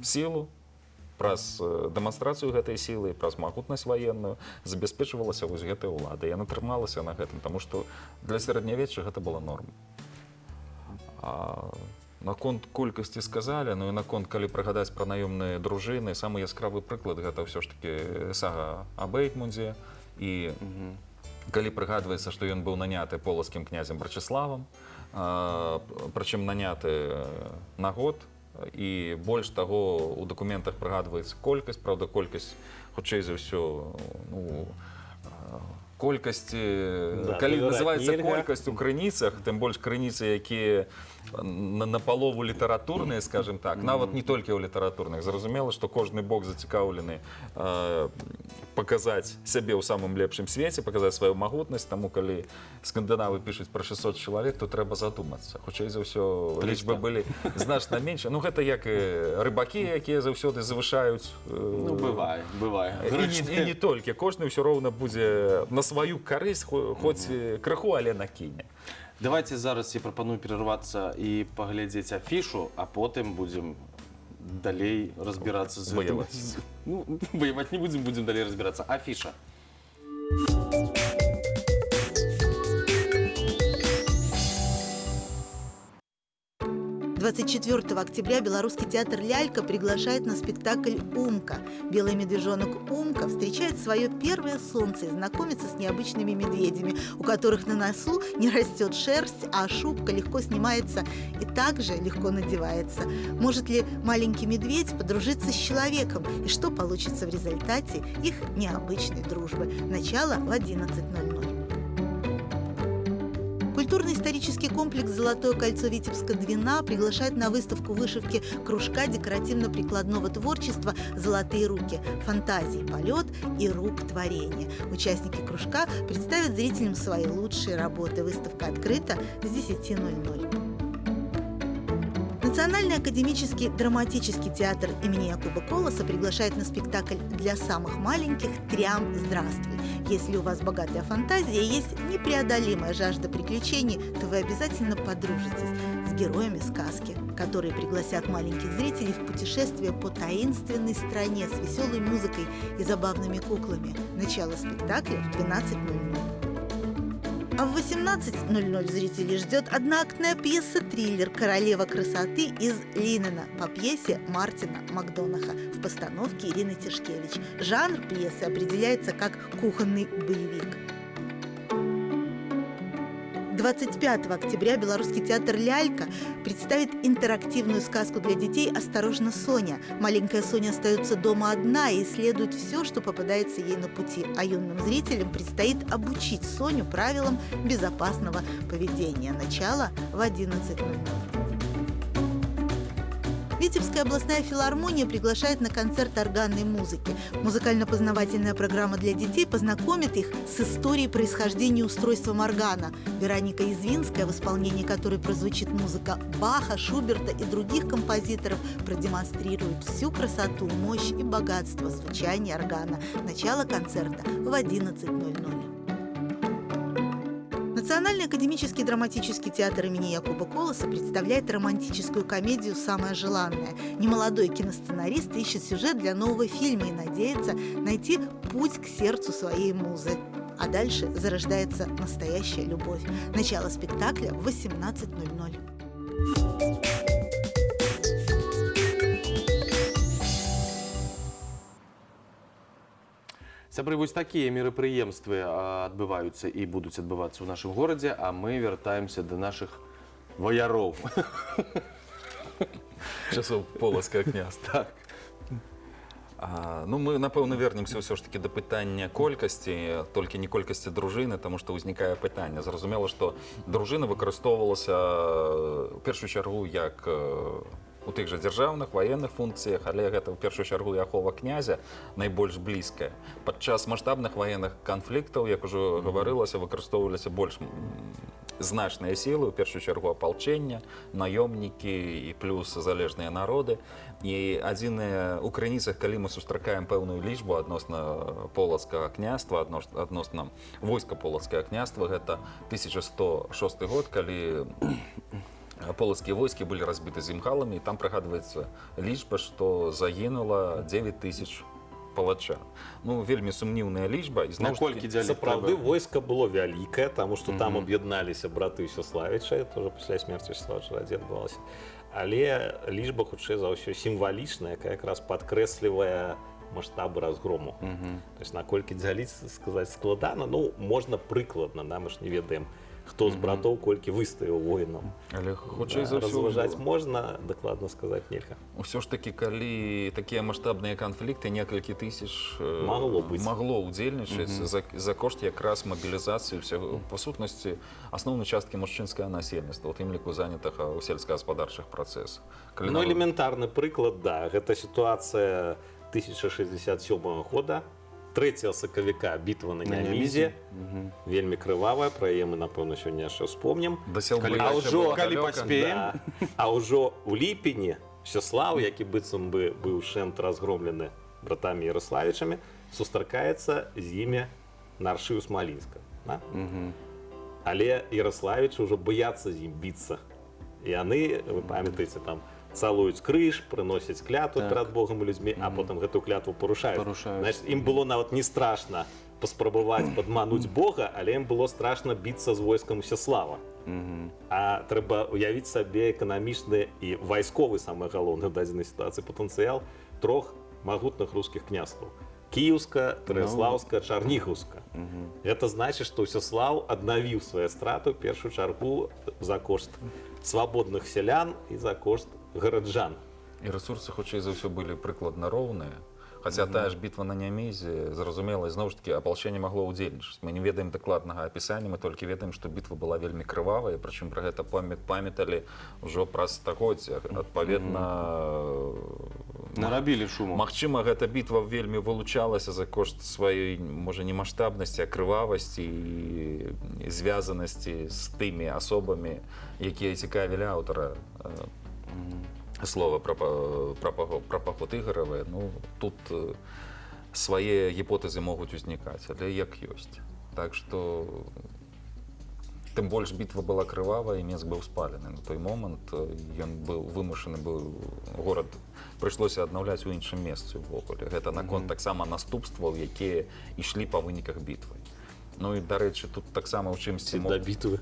сілу, праз дэманстрацыю гэтай сілы, праз магутнасць ваенную забяспечвалася вось гэтая ўлада. Яна трымалася на гэтым, таму што для сярэднявечча гэта была норма. Наконт колькасці сказалі, ну і наконт, калі прыгадаць пра наёмныя дружыны, самы яскравы прыклад гэта ўсё ж такі сага аб Эйгмундзе. І калі прыгадваецца, што ён быў наняты полацкім князем Брачыславам, прычым наняты на год, і больш таго, у дакументах прыгадваецца колькасць, правда, колькасць, хутчэй за ўсё, ну, колькасці, калі называецца колькасць у крыніцах, тым больш крыніцы, якія на палову літаратурныя, скажем так, нават не толькі ў літаратурных. Зразумела, што кожны бок зацікаўлены паказаць сябе ў самым лепшым свеце, паказаць сваю магутнасць, таму калі скандынавы пішуць пра 600 чалавек, то трэба задумацца. Хутчэй за ўсё лічбы былі значна менш. Ну, гэта як рыбакі, якія заўсёды завышаюць. Ну, бывае. І не толькі. Кожны ўсё роўна будзе на сваю карысць, хоць крыху, але накіне. Давайте зараз я прапаную перарвацца і паглядзець афішу, а потым будзем далей разбірацца з гэтым. Ну, ваяваць не будзем, будзем далей разбірацца. Афіша. 24 октября Белорусский театр «Лялька» приглашает на спектакль «Умка». Белый медвежонок Умка встречает свое первое солнце и знакомится с необычными медведями, у которых на носу не растет шерсть, а шубка легко снимается и также легко надевается. Может ли маленький медведь подружиться с человеком? И что получится в результате их необычной дружбы? Начало в 11:00. Культурно-исторический комплекс «Золотое кольцо Витебска-Двина» приглашает на выставку вышивки кружка декоративно-прикладного творчества «Золотые руки. Фантазии, полет и рук творения». Участники кружка представят зрителям свои лучшие работы. Выставка открыта с 10:00. Национальный академический драматический театр имени Якуба Колоса приглашает на спектакль для самых маленьких «Трям, здравствуй». Если у вас богатая фантазия и есть непреодолимая жажда приключений, то вы обязательно подружитесь с героями сказки, которые пригласят маленьких зрителей в путешествие по таинственной стране с веселой музыкой и забавными куклами. Начало спектакля в 12:00. А в 18:00 зрителей ждет одноактная пьеса-триллер «Королева красоты» из Линнена по пьесе Мартина Макдонаха в постановке Ирины Тишкевич. Жанр пьесы определяется как кухонный боевик. 25 октября Белорусский театр «Лялька» представит интерактивную сказку для детей «Осторожно, Соня». Маленькая Соня остается дома одна и исследует все, что попадается ей на пути. А юным зрителям предстоит обучить Соню правилам безопасного поведения. Начало в 11:00. Витебская областная филармония приглашает на концерт органной музыки. Музыкально-познавательная программа для детей познакомит их с историей происхождения и устройством органа. Вероника Извинская, в исполнении которой прозвучит музыка Баха, Шуберта и других композиторов, продемонстрирует всю красоту, мощь и богатство звучания органа. Начало концерта в 11:00. Национальный академический драматический театр имени Якуба Колоса представляет романтическую комедию «Самое желанное». Немолодой киносценарист ищет сюжет для нового фильма и надеется найти путь к сердцу своей музы. А дальше зарождается настоящая любовь. Начало спектакля в 18:00. Сябры, вось такія мерапрыемствы адбываюцца і будуць адбывацца ў нашым горадзе, а мы вяртаемся да нашых ваяроў. Часоў полацкае княства. Так. Ну, мы, напэўна, вернемся ўсё ж такі да пытання колькасці, толькі не колькасці дружыны, таму што ўзнікае пытанне. Зразумела, што дружына выкарыстоўвалася ў першую чаргу як у тых жа дзяржаўных ваенных функцыях, але гэта ў першую чаргу і ахова князя найбольш блізкая. Падчас маштабных ваенных канфліктаў, як ужо гаварылася, выкарыстоўваліся больш значныя сілы, у першую чаргу апалчэння, наёмнікі і плюс залежныя народы. І адзінае у крыніцах, калі мы сустракаем пэўную лічбу адносна полацкага княства, адносна войска полацкага княства, гэта 1106 год, калі полацкія войскі былі разбіты зімгаламі, і там прыгадваецца лічба, што загінула 9000 палачан. Ну, вельмі сумнівная лічба. І Наколькі дзяліць Сапраўды трэба? войска было вялікае, таму што там аб'ядналіся браты Всеславіча, тоже пасля смерці Всеславіча радзе адбылася. Але лічба, хутчэй за ўсё, сімвалічная, якая якраз падкрэслівае маштабы разгрому. То есть наколькі дзяліць, сказаць складана, ну, можна прыкладна, мы ж не ведаем, хто з братоў колькі выстаяў воінам. Але хутчэй за ўсё Разважаць можна, дакладна сказаць нельга. Усё ж такі, калі такія маштабныя канфлікты, некалькі тысяч Магло ўдзельнічаць за кошт якраз мабілізацыі ўсяго, па сутнасці, асноўнай часткі мужчынскага насельніцтва, у тым ліку занятага ў сельскагаспадарчых працэсах. Ну, элементарны прыклад, да, гэта сітуацыя 1067 года, 3 сакавіка бітва на Нямізе, вельмі крывавая, пра яе мы, напэўна, сёння яшчэ вспомнім. Калі паспеем. А ўжо ў ліпені Всеслав, які быццам бы быў шэнт разгромлены братамі Ярославічамі, сустракаецца з імі на аршыў Смалінска. Але Ярославічы ўжо баяцца з ім біцца. І яны, вы памятаеце, там цалуюць крыж, прыносяць клятву перад Богам і людзьмі, а потым гэту клятву парушаюць. Значит, ім было нават не страшна паспрабаваць падмануць Бога, але ім было страшна біцца з войскам Всеслава. А трэба уявіць сабе эканамічны і вайсковы, самае галоўнае ў дадзенай сітуацыі, патэнцыял 3 магутных рускіх княстваў. Кіеўска, Пераслаўска, Чарнігаўска. Гэта значыць, што Всеслав аднавіў свае страты ў першую чаргу за кошт свабодных сялян і за кошт гараджан. І рэсурсы, хутчэй за ўсё, былі прыкладна роўныя. Хаця тая ж бітва на Нямезе, зразумела, зноў ж такі, апалчэнне магло ўдзельнічаць. Мы не ведаем дакладнага апісання, мы толькі ведаем, што бітва была вельмі крывавая, прычым пра гэта памяталі ўжо праз стагоддзя. Адпаведна, нарабілі шуму. Магчыма, гэта бітва вельмі вылучалася за кошт сваёй, можа, не маштабнасці, а крывавасці і звязанасці з тымі асобамі, якія цікавілі аўтара слова пра паход Ігораве. Ну, тут свае гіпотэзы могуць узнікаць, але як ёсць. Так што тым больш бітва была крывавая, і Мінск быў спалены. На той момант ён быў вымушаны, горад прыйшлося аднаўляць у іншым месцы ўвогуле. Гэта наконт таксама наступстваў, якія ішлі па выніках бітвы. Ну і, дарэчы, тут таксама ў чымсьці... Да бітвы.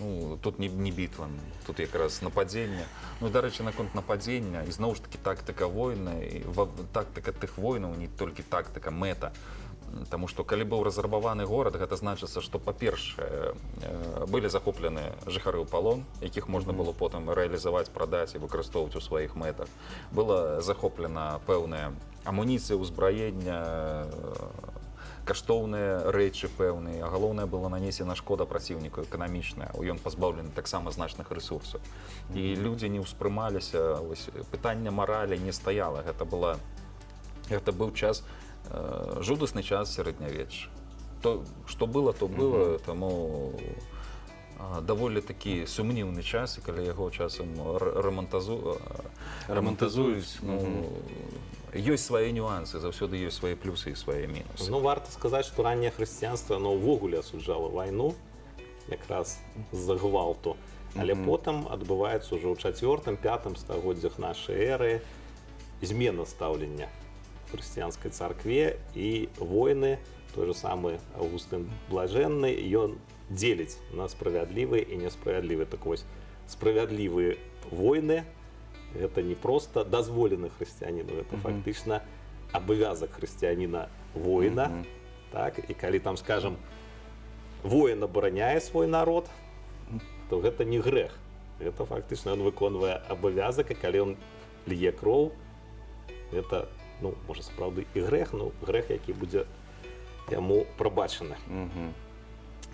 Ну, тут не бітва, тут якраз нападзенне. Ну, дарэчы, наконт нападзення, і зноў ж такі тактыка войны, тактыка тых войнаў, не толькі тактыка, мэта Таму што калі быў разрабаваны горад, гэта значыцца, што па-першае былі захоплены жыхары ў палон, якіх можна было потым рэалізаваць, прадаць і выкарыстоўваць у сваіх мэтах. Была захоплена пэўная амуніцыя, узбраення, каштоўныя рэчы пэўныя, а галоўнае была нанесена шкода праціўніку эканамічная, ён пазбаўлены таксама значных рэсурсаў. І людзі не ўспрымаліся, пытання маралі не стаяла, гэта быў час, жудасны час сярэднявечча. То, што было, то было, таму даволі такі сумнівны час, і калі яго часам рамантазуюць, ёсць свае нюансы, заўсёды ёсць свае плюсы і свае мінусы. Ну, варта сказаць, што ранняе хрысціянства, оно ўвогуле асуджала вайну, якраз з-за гвалту, але потым адбываецца ўжо ў 4-5 стагоддзях нашай эры змена стаўлення хрысціянскай царкве, і войны, той же самы Аўгустын Блажэнны, ён дзеліць на справядлівыя і несправядлівыя. Так вось, справядлівыя войны — гэта не проста дазволены хрысціяніну, гэта фактычна абавязак хрысціяніна воіна. Так? І калі там, скажам, воін абараняе свой народ, то гэта не грэх. Гэта фактычна ён выконвае абавязак, і калі ён лье кроў, гэта, ну, можа, сапраўды і грэх, ну, грэх, які будзе яму прабачаны.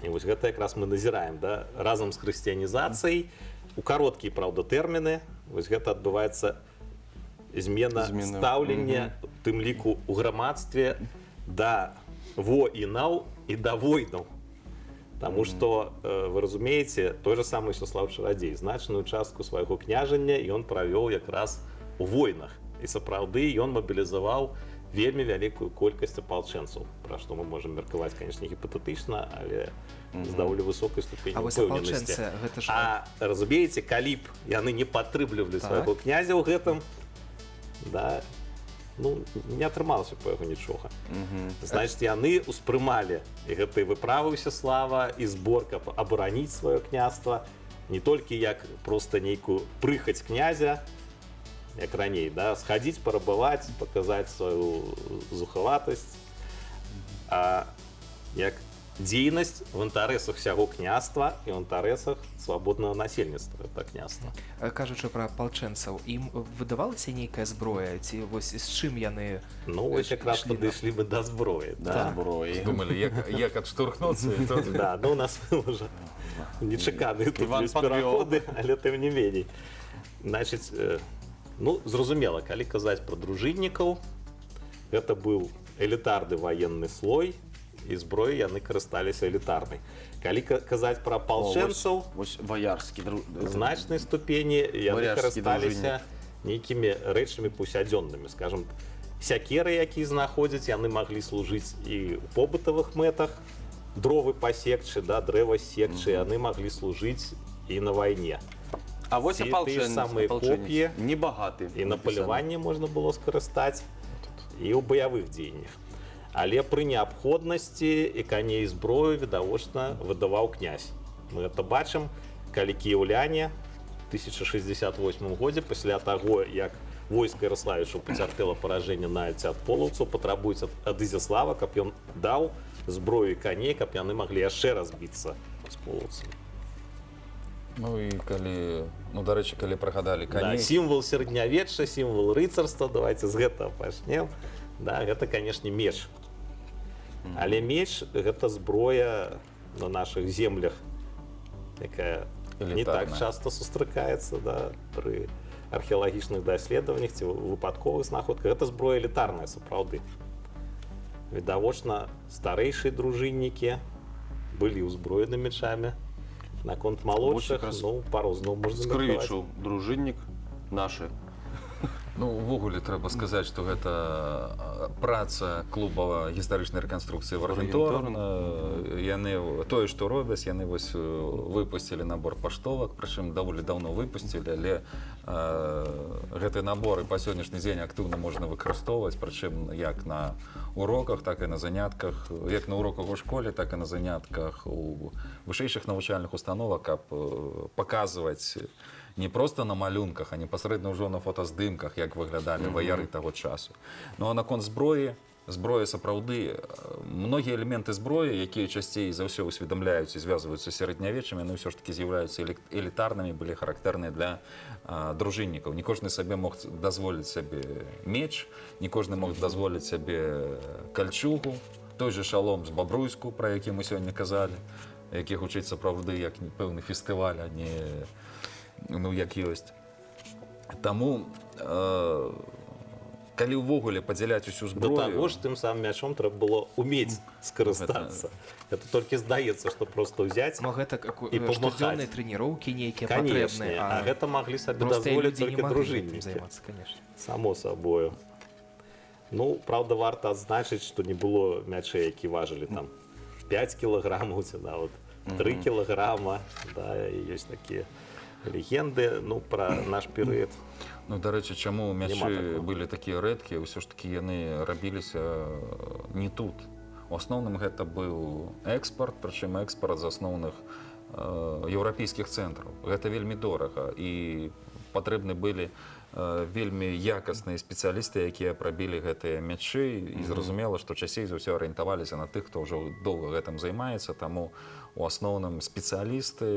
І вось гэта якраз мы назіраем, да? Разам з хрысціянізацыяй, у кароткія, праўда, тэрміны, вось гэта адбываецца змена стаўлення, тым ліку у грамадстве, да воінаў і да войнаў. Таму што, вы разумееце, той же самы Святаслаў Чарадзей, значную частку свайго княжання ён правёў якраз у войнах. І сапраўды ён мабілізаваў вельмі вялікую колькасць апалчэнцаў, пра што мы можам меркаваць, канешне, гіпатэтычна, але з даволі высокай ступенню упэўненасці. А разумееце, калі б яны не падтрымлівалі свайго князя ў гэтым, да, ну, не атрымалася па яго нічога. Значыць, яны ўспрымалі і гэтай выправы Ўсяслава, і збор, каб абараніць сваё княства, не толькі як проста нейкую прыхаць князя, як раней, да, схадзіць, парабаваць, паказаць сваю зухаватасць, а як дзейнасць в інтарэсах усяго княства і в інтарэсах свабоднага насельніцтва гэта княства. Кажучы пра апалчэнцаў, ім выдавалася нейкая зброя, ці вось з чым яны? Ну, вось якраз падышлі мы да зброі. Да, зброі. Думалі, як адштурхнуцца? Да, ну у нас уже нечаканыя тут ёсць пераходы, але тым не меней. Значыць, ну, зразумела, калі казаць пра дружыннікаў, гэта быў элітарны ваенны слой, і зброі яны карысталіся элітарнай. Калі казаць пра апалчэнцаў, вось ваярскі в значнай ступені яны карысталіся нейкімі рэчамі паўсядзённымі. Скажам, сякеры, якія знаходзяць, яны маглі служыць і ў побытавых мэтах, дровы пасекчы, да, дрэва секчы, яны маглі служыць і на вайне. А вось самыя коп'і небагаты. І на паляванні можна было скарыстаць, і ў баявых дзеяннях. Але пры неабходнасці і каней зброю, відавочна, выдаваў князь. Мы гэта бачым, калі кіяўляне ў 1068 годзе, пасля таго, як войска Яраславічаў пацярпела паражэнне на ад полаўцаў, патрабуюць ад Ізяслава, каб ён даў зброю і каней, каб яны маглі яшчэ разбіцца з полаўцамі. Ну і калі, ну, дарэчы, калі прыгадалі каней... Да, сімвал сярэднявечча, сімвал рыцарства, давайте з гэтага пачнем. Да, гэта, канешне, меч. Але меч — гэта зброя на нашых землях, якая не так часта сустракаецца, да, пры археалагічных даследаваннях ці выпадковых знаходках. Гэта зброя элітарная, сапраўды. Відавочна, старэйшыя дружыннікі былі ўзброены мечамі. Наконт малодшых, ну, па-рознаму можна меркаваць. Скрывічаў дружыннік нашы. Ну, увогуле трэба сказаць, што гэта праца клуба гістарычнай рэканструкцыі «Варгінторн». Яны тое, што робяць, яны вось выпусцілі набор паштовак, прычым даволі даўно выпусцілі, але гэты набор і па сённяшні дзень актыўна можна выкарыстоўваць, прычым як на уроках, так і на занятках, як на уроках у школе, так і на занятках у вышэйшых навучальных установах, каб паказваць не проста на малюнках, а непасрэдна ўжо на фотаздымках, як выглядалі ваяры таго часу. Ну а наконт зброі, зброя сапраўды, многія элементы зброі, якія часцей за ўсё усведамляюць і звязваюцца з сярэднявеччам, яны ўсё ж таки з'яўляюцца элітарнымі, былі характэрныя для дружыннікаў. Не кожны сабе мог дазволіць сабе меч, не кожны мог дазволіць сабе кальчугу, той же шалом з Бабруйску, про які мы сёння казалі, які гучыць сапраўды як пэўны фестываль, а не ну як ёсць. Таму калі ўвогуле падзяляць усю зброю... До того ж, тым самым мячом трэба было уметь скарыстацца. Это толькі здаецца, што просто ўзяць Но гэта і штодзённыя памахаць. трэніроўкі нейкія Канечне, патрэбныя. а гэта маглі сабе простыя дазволіць людзі не толькі маглі гэтым дружыннікі. займацца, конечно. Само собою. Ну, правда, варта адзначыць, што не было мячэй, які важылі там 5 кілаграмаў, ці нават 3 кілаграма. Да, і ёсць такія легенды, ну, пра наш перыяд. Ну, дарэчы, чаму мячы такого. былі такія рэдкія, ўсё ж такі яны рабіліся не тут. У асноўным гэта быў экспарт, прычым экспарт з асноўных еўрапейскіх цэнтраў. Гэта вельмі дорага і патрэбны былі вельмі якасныя спецыялісты, якія прабілі гэтыя мячы і зразумела, што часцей за ўсё арыентаваліся на тых, хто ўжо доўга гэтым займаецца, таму у асноўным спецыялісты,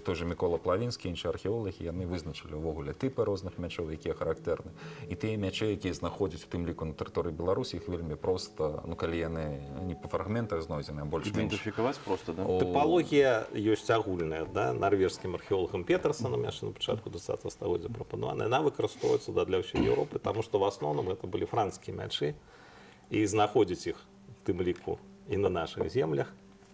той же Мікола Плавінскі, іншыя археолагі, яны вызначылі ўвогуле тыпы розных мячоў, якія характэрны. І тыя мячы, якія знаходзяць у тым ліку на тэрыторыі Беларусі, іх вельмі проста, ну калі яны не па фрагментах знойдзены, а больш-менш. Ідэнтыфікаваць просто, да? Тыпалогія ёсць агульная, да, нарвежскім археолагам Петерсонам яшчэ на пачатку 20 стагоддзя прапанаваная. Яна выкарыстоўваецца для ўсёй Еўропы, таму што в асноўным это былі францкія мячы, і знаходзіць іх у тым ліку і на нашых землях.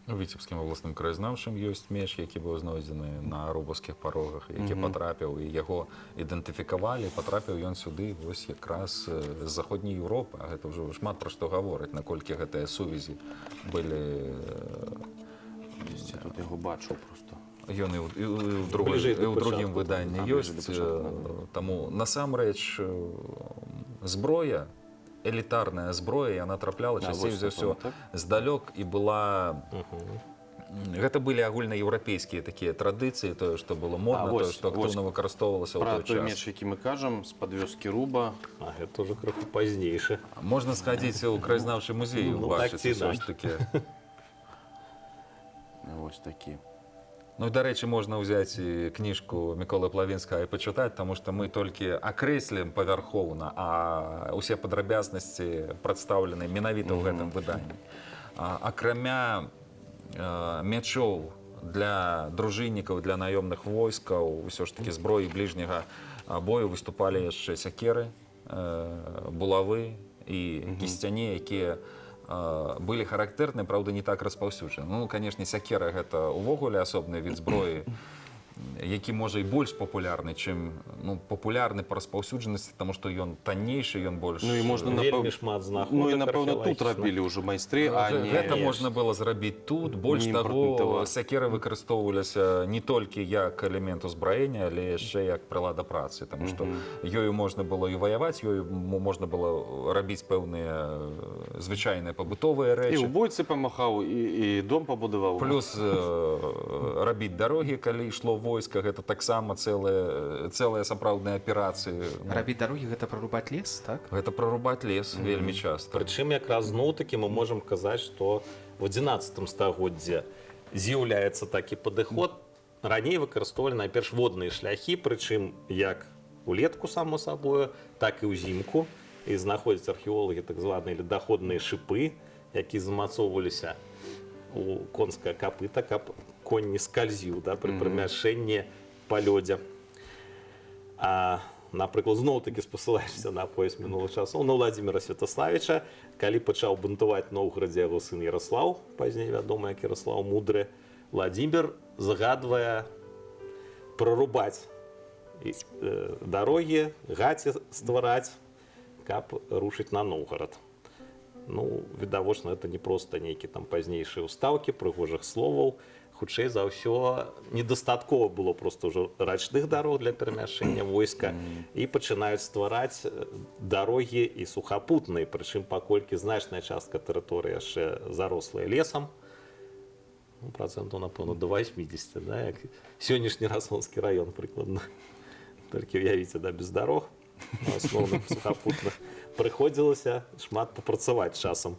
У Віцебскім абласным краязнаўчым ёсць меч, які быў знойдзены на рубаўскіх парогах, які патрапіў, і яго ідэнтыфікавалі, патрапіў ён сюды вось якраз з заходняй Еўропы, а гэта ўжо шмат пра што гаворыць, наколькі гэтыя сувязі былі... Я тут яго бачу просто. Ён і ў другім выданні ёсць, таму насамрэч зброя, элітарная зброя, яна трапляла часцей за ўсё здалёк і была... Гэта былі агульнаеўрапейскія такія традыцыі, тое, што было модна, тое, што актыўна выкарыстоўвалася ў той час. Пра той меч, які мы кажам, з-пад вёскі Руба. А гэта ўжо крыху пазнейшы. Можна схадзіць у краязнаўчы музей, убачыць усё ж такі. Вось такі. Ну, дарэчы, можна ўзяць і кніжку Міколы Плавінскага і пачытаць, таму што мы толькі акрэслім павярхоўна, а ўсе падрабязнасці прадстаўлены менавіта ў гэтым выданні. Акрамя мячоў для дружыннікаў, для наёмных войскаў, усё ж такі зброі бліжняга бою выступалі яшчэ сякеры, булавы і кісцяні, якія былі характэрныя, праўда, не так распаўсюджаны. Ну, канешне, сякера гэта ўвогуле асобны від зброі, які можа і больш папулярны, чым папулярны па распаўсюджанасці, таму што ён таннейшы, ён больш... Ну і можна, Вельмі шмат знаходак. Ну і, напэўна, тут рабілі ўжо майстры, а не... Гэта можна было зрабіць тут. Больш таго, сякеры выкарыстоўваліся не толькі як элемент узбраення, але яшчэ як прылада працы, таму што ёю можна было і ваяваць, ёю можна было рабіць пэўныя звычайныя пабытовыя рэчы. І ў бойцы памахаў, і дом пабудаваў. Плюс рабіць дарогі, калі ішло войска, гэта таксама цэлыя сапраўдныя аперацыі. Рабіць дарогі — гэта прарубаць лес, так? Гэта прарубаць лес вельмі часта. Прычым якраз зноў-такі мы можам казаць, што в 11 стагоддзе з'яўляецца такі падыход. Раней выкарыстоўвалі найперш водныя шляхі, прычым як улетку, само сабою, так і ўзімку. І знаходзяць археолагі так званыя ледаходныя шыпы, які замацоўваліся у конскае капыта, каб конь не скальзіў, да, пры прымяшэнні па лёдзе. А, напрыклад, зноў-такі спасылаешся на пояс мінулых часоў, на Владзіміра Святаславіча, калі пачаў бунтаваць на Новгарадзе яго сын Яраслаў, пазней вядомы як Яраслаў Мудры, Владзімір загадвае прарубаць дарогі, гаці ствараць, каб рушыць на Новгарад. Ну, відавочна, это не проста нейкі там пазнейшыя ўстаўкі, прыгожых словаў. Хутчэй за ўсё, недастаткова было проста ўжо рачных дарог для перамяшчэння войска, і пачынаюць ствараць дарогі і сухапутныя, прычым паколькі значная частка тэрыторыі яшчэ зарослая лесам, процентаў, напэўна, до 80, да, як сённяшні Расонскі раён прыкладна. Толькі уявіце, да, без дарог, на асноўных сухапутных. прыходзілася шмат папрацаваць часам,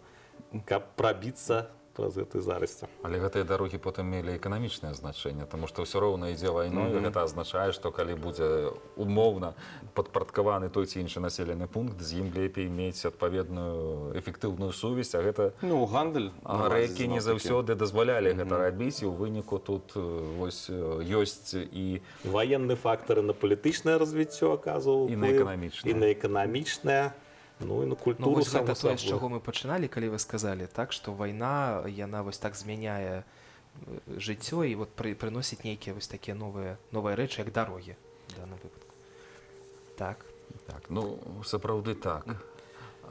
каб прабіцца праз гэтай зарасці. Але гэтыя дарогі потым мелі эканамічнае значэнне, таму што ўсё роўна ідзе вайной, гэта азначае, што калі будзе умоўна падпарадкаваны той ці іншы населены пункт, з ім лепей мець адпаведную эфектыўную сувязь, а гэта Ну, гандаль. рэкі не заўсёды дазвалялі гэта рабіць, і ў выніку тут вось ёсць і Ваенны фактары на палітычнае развіццё аказваў І на уплыў, эканамічнае. і на эканамічнае, ну і на Ну, культуру вось гэта тое, з самасабліва. чаго мы пачыналі, калі вы сказалі, так, што вайна, яна вось так змяняе жыццё і вот прыносіць нейкія вось такія новыя рэчы, як дарогі в данном выпадку. Так. так, ну сапраўды так.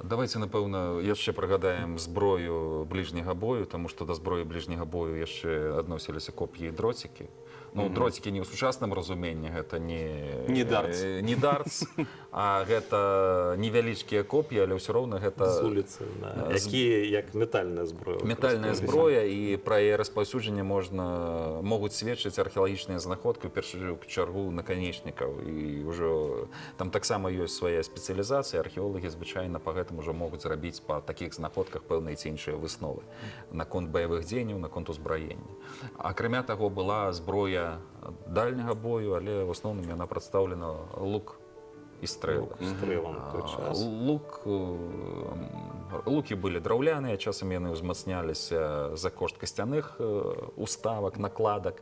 Давайте, напэўна, яшчэ прыгадаем зброю бліжняга бою, таму што да зброі бліжняга бою яшчэ адносіліся коп'і і дроцікі. Ну, дроцікі не ў сучасным разуменні, гэта Не дартс. не дартс, а гэта невялічкія коп'і, але ўсё роўна З гэта улицы, да. Якія, як метальная зброя. метальная зброя, і пра яе распаўсюджанне могуць сведчыць археалагічныя знаходкі, у першую чаргу наканечнікаў. І ўжо там таксама ёсць свая спецыялізацыя, археолагі звычайна па гэтым ужо могуць зрабіць па такіх знаходках пэўныя ці іншыя высновы наконт баявых дзеянняў, наконт узбраення. Акрамя таго, была зброя дальняга бою, але в асноўным яна прадстаўлена лук і стрэлы. Стрэлам той час. Лукі былі драўляныя, часам яны ўзмацняліся за кошт касцяных уставак, накладак,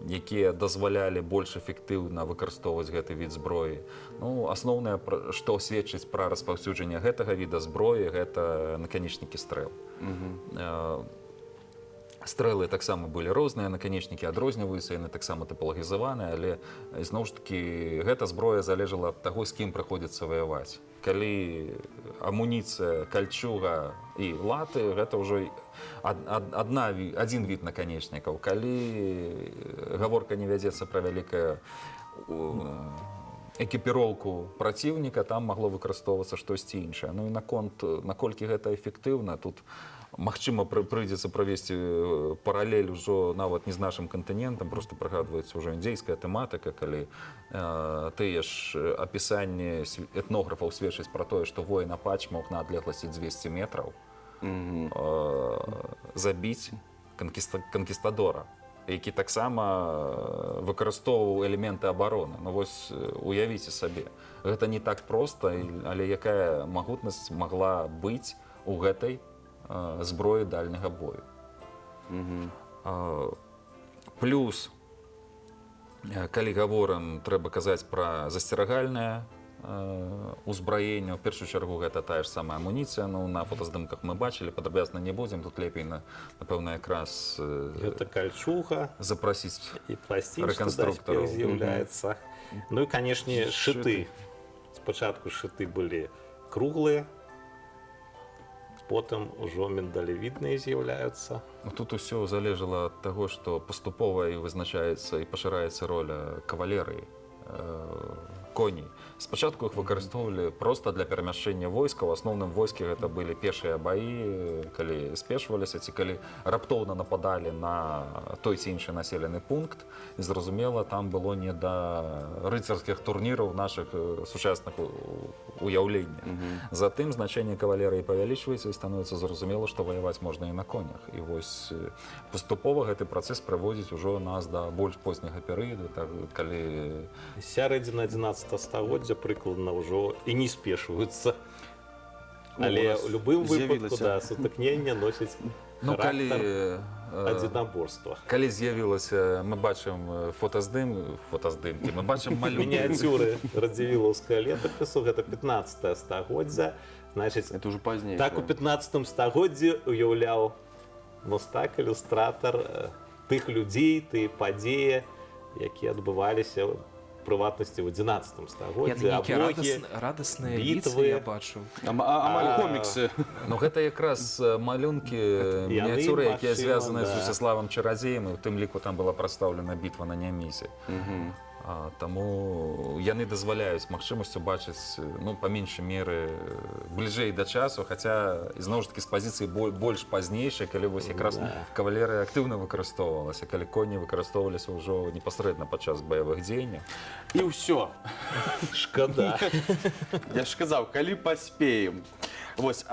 якія дазвалялі больш эфектыўна выкарыстоўваць гэты від зброі. Ну, асноўнае, што сведчыць пра распаўсюджанне гэтага віда зброі, гэта наканечнікі стрэл. Стрэлы таксама былі розныя, наканечнікі адрозніваюцца, яны таксама тыпалагізаваныя, але зноў ж такі гэта зброя залежала ад таго, з кім прыходзіцца ваяваць. Калі амуніцыя, кальчуга і латы, гэта ўжо адзін від наканечнікаў. Калі гаворка не вядзецца пра вялікую экіпіроўку праціўніка, там магло выкарыстоўвацца штосьці іншае. Ну і наколькі гэта эфектыўна, тут магчыма, прыйдзецца правесці паралель ужо нават не з нашым кантынентам, просто прыгадваецца ўжо індзейская тэматыка, калі тыя ж апісанні этнографаў сведчаць пра тое, што воін Апач мог на адлегласці 200 метраў забіць канкістадора, які таксама выкарыстоўваў элементы абароны. Ну вось уявіце сабе, гэта не так проста, але якая магутнасць магла быць у гэтай зброі дальняга бою. Плюс, калі гаворым, трэба казаць пра засцерагальнае узбраенне, у першую чаргу гэта тая ж самая амуніцыя, ну на фотаздымках мы бачылі, падрабязна не будзем, тут лепей, напэўна, якраз Гэта кальчуга запрасіць і пласцін, што рэканструктораў. з'яўляецца. Ну і, канешне, шыты. Спачатку шыты былі круглыя, потым ужо міндалевідныя з'яўляюцца. Тут усё залежала ад таго, што паступова і вызначаецца і пашыраецца роля кавалерыі, коней. Спачатку іх выкарыстоўвалі проста для перамяшчэння войска. У асноўным войскі гэта былі пешыя баі, калі спешваліся ці калі раптоўна нападалі на той ці іншы населены пункт. І зразумела, там было не да рыцарскіх турніраў нашых сучасных уяўлення. Затым значэнне кавалерыі павялічваецца і становіцца зразумела, што ваяваць можна і на конях. І вось паступова гэты працэс прыводзіць ужо нас да больш позняга перыяду, калі Сярэдзіна 11 стагоддзя прыкладна ўжо і не спешваюцца. Але ў любым выпадку сутыкнення носіць характар адзінаборства. Калі з'явілася, мы бачым фотаздымкі, мы бачым малюнкі. Мініяцюры радзівілаўскага летапісу, гэта 15 стагоддзя. Значыць, это ўжо пазней. Так у 15 стагоддзі уяўляў мастак, ілюстратар тых людзей, тыя падзеі, якія адбываліся прыватнасці ў 11 стагоддзі, нейкія радасныя бітвы, я бачу. Амаль коміксы. Ну гэта якраз малюнкі, мініяцюры, якія звязаны з Усяславам Чарадзеем, і ў тым ліку там была прадстаўлена бітва на Нямізе. Таму яны дазваляюць магчымасць убачыць, ну, па меншай меры бліжэй да часу, хаця зноў ж такі з пазіцыі больш пазнейшай, калі вось якраз кавалерыя актыўна выкарыстоўвалася, калі коні выкарыстоўваліся ўжо непасрэдна падчас баявых дзеянняў. І ўсё. Шкада. Я ж казаў, калі паспеем. Вось,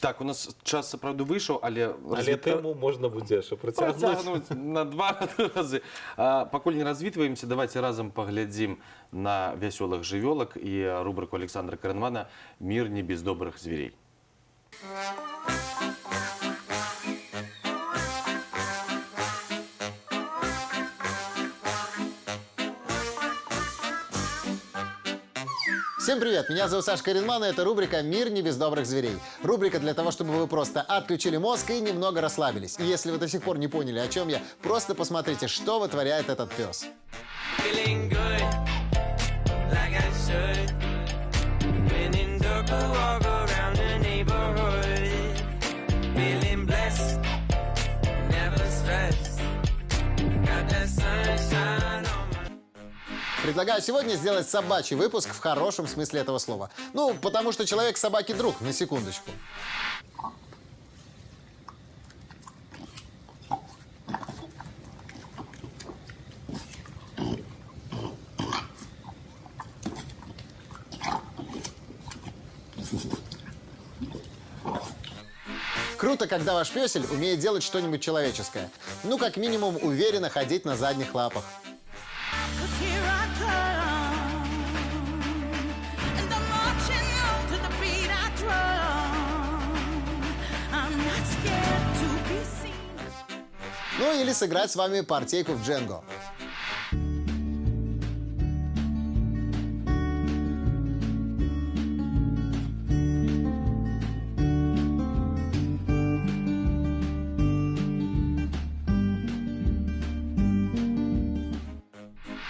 так, у нас час сапраўды выйшаў, але... Тэму можна будзе яшчэ працягнуць. На 2 разы. Пакуль не развітваемся, давайте разам паглядзім на вясёлых жывёлак і рубрыку Александра Каранмана «Мир не без добрых зверей». Всем привет, меня зовут Саша Каринман, и это рубрика «Мир не без добрых зверей». Рубрика для того, чтобы вы просто отключили мозг и немного расслабились. И если вы до сих пор не поняли, о чем я, просто посмотрите, что вытворяет этот пес. Предлагаю сегодня сделать собачий выпуск в хорошем смысле этого слова. Ну, потому что человек собаки друг, на секундочку. Круто, когда ваш пёсель умеет делать что-нибудь человеческое. Ну, как минимум, уверенно ходить на задних лапах. Ну или сыграть с вами партийку в Дженго.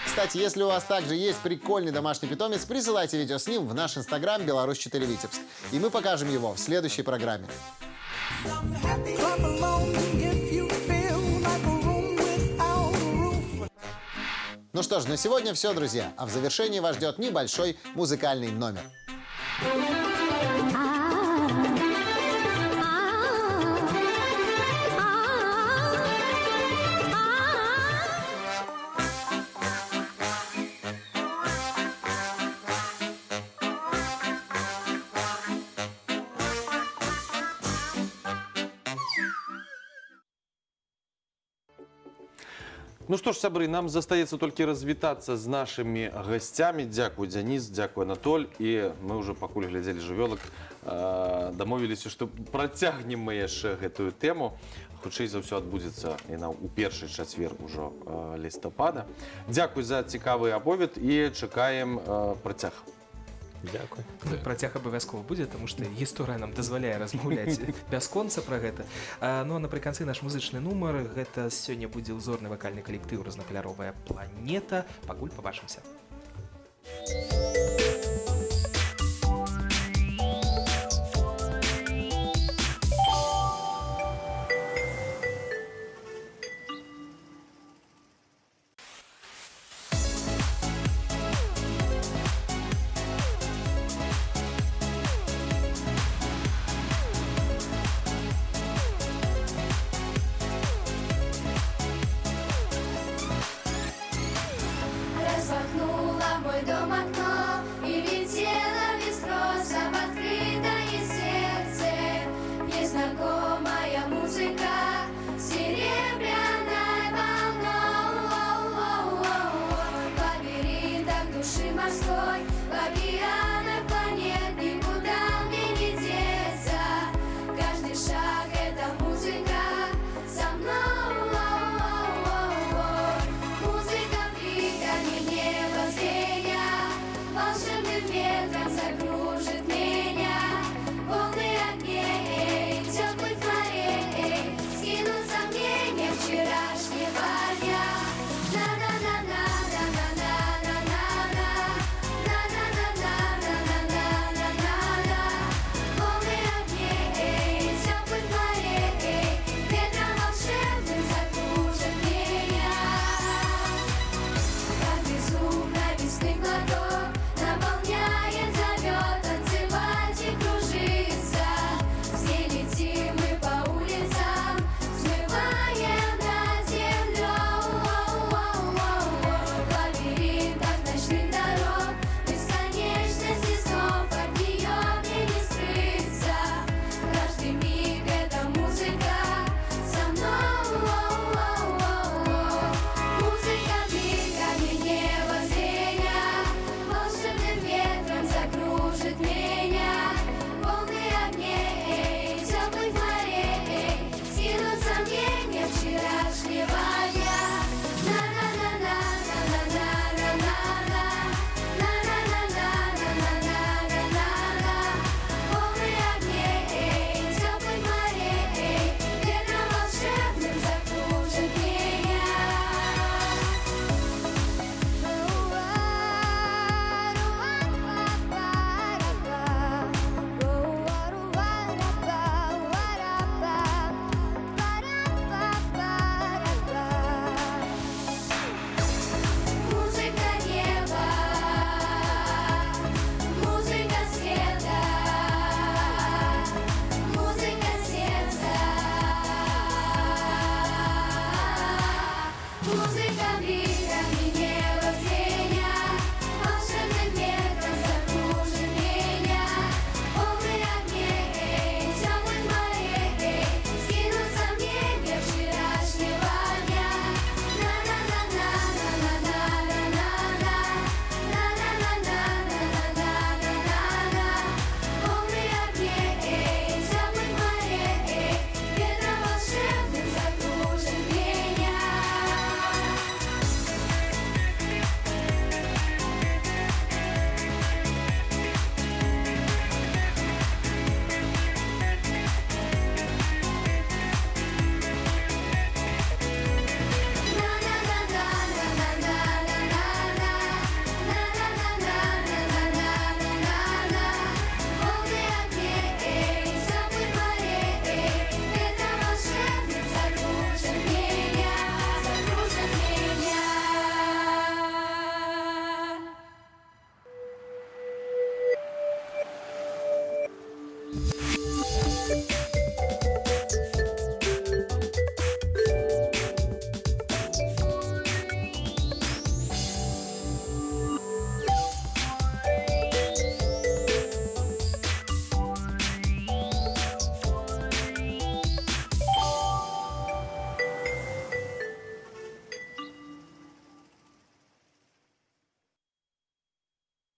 Кстати, если у вас также есть прикольный домашний питомец, присылайте видео с ним в наш инстаграм Беларусь4 Витебск. И мы покажем его в следующей программе. Ну что ж, на сегодня все, друзья. А в завершении вас ждет небольшой музыкальный номер. Ну што ж, сябры, нам застаецца толькі развітацца з нашымі гасцямі. Дзякуй, Дзяніс, дзякуй, Анатоль. І мы ўжо пакуль глядзелі жывёлак, дамовіліся, што працягнем мы яшчэ гэтую тэму. Хутчэй за ўсё адбудзецца яна ў першы чацвер ужо лістапада. Дзякуй за цікавы аповед і чакаем працяг. Дякую. Працяг абавязкова будзе, таму што гісторыя нам дазваляе размаўляць бясконца пра гэта. Ну а напрыканцы наш музычны нумар, гэта сёння будзе ўзорны вакальны калектыў «Рознакаляровая планета». Пакуль пабачымся. Распахнула мой дом окно,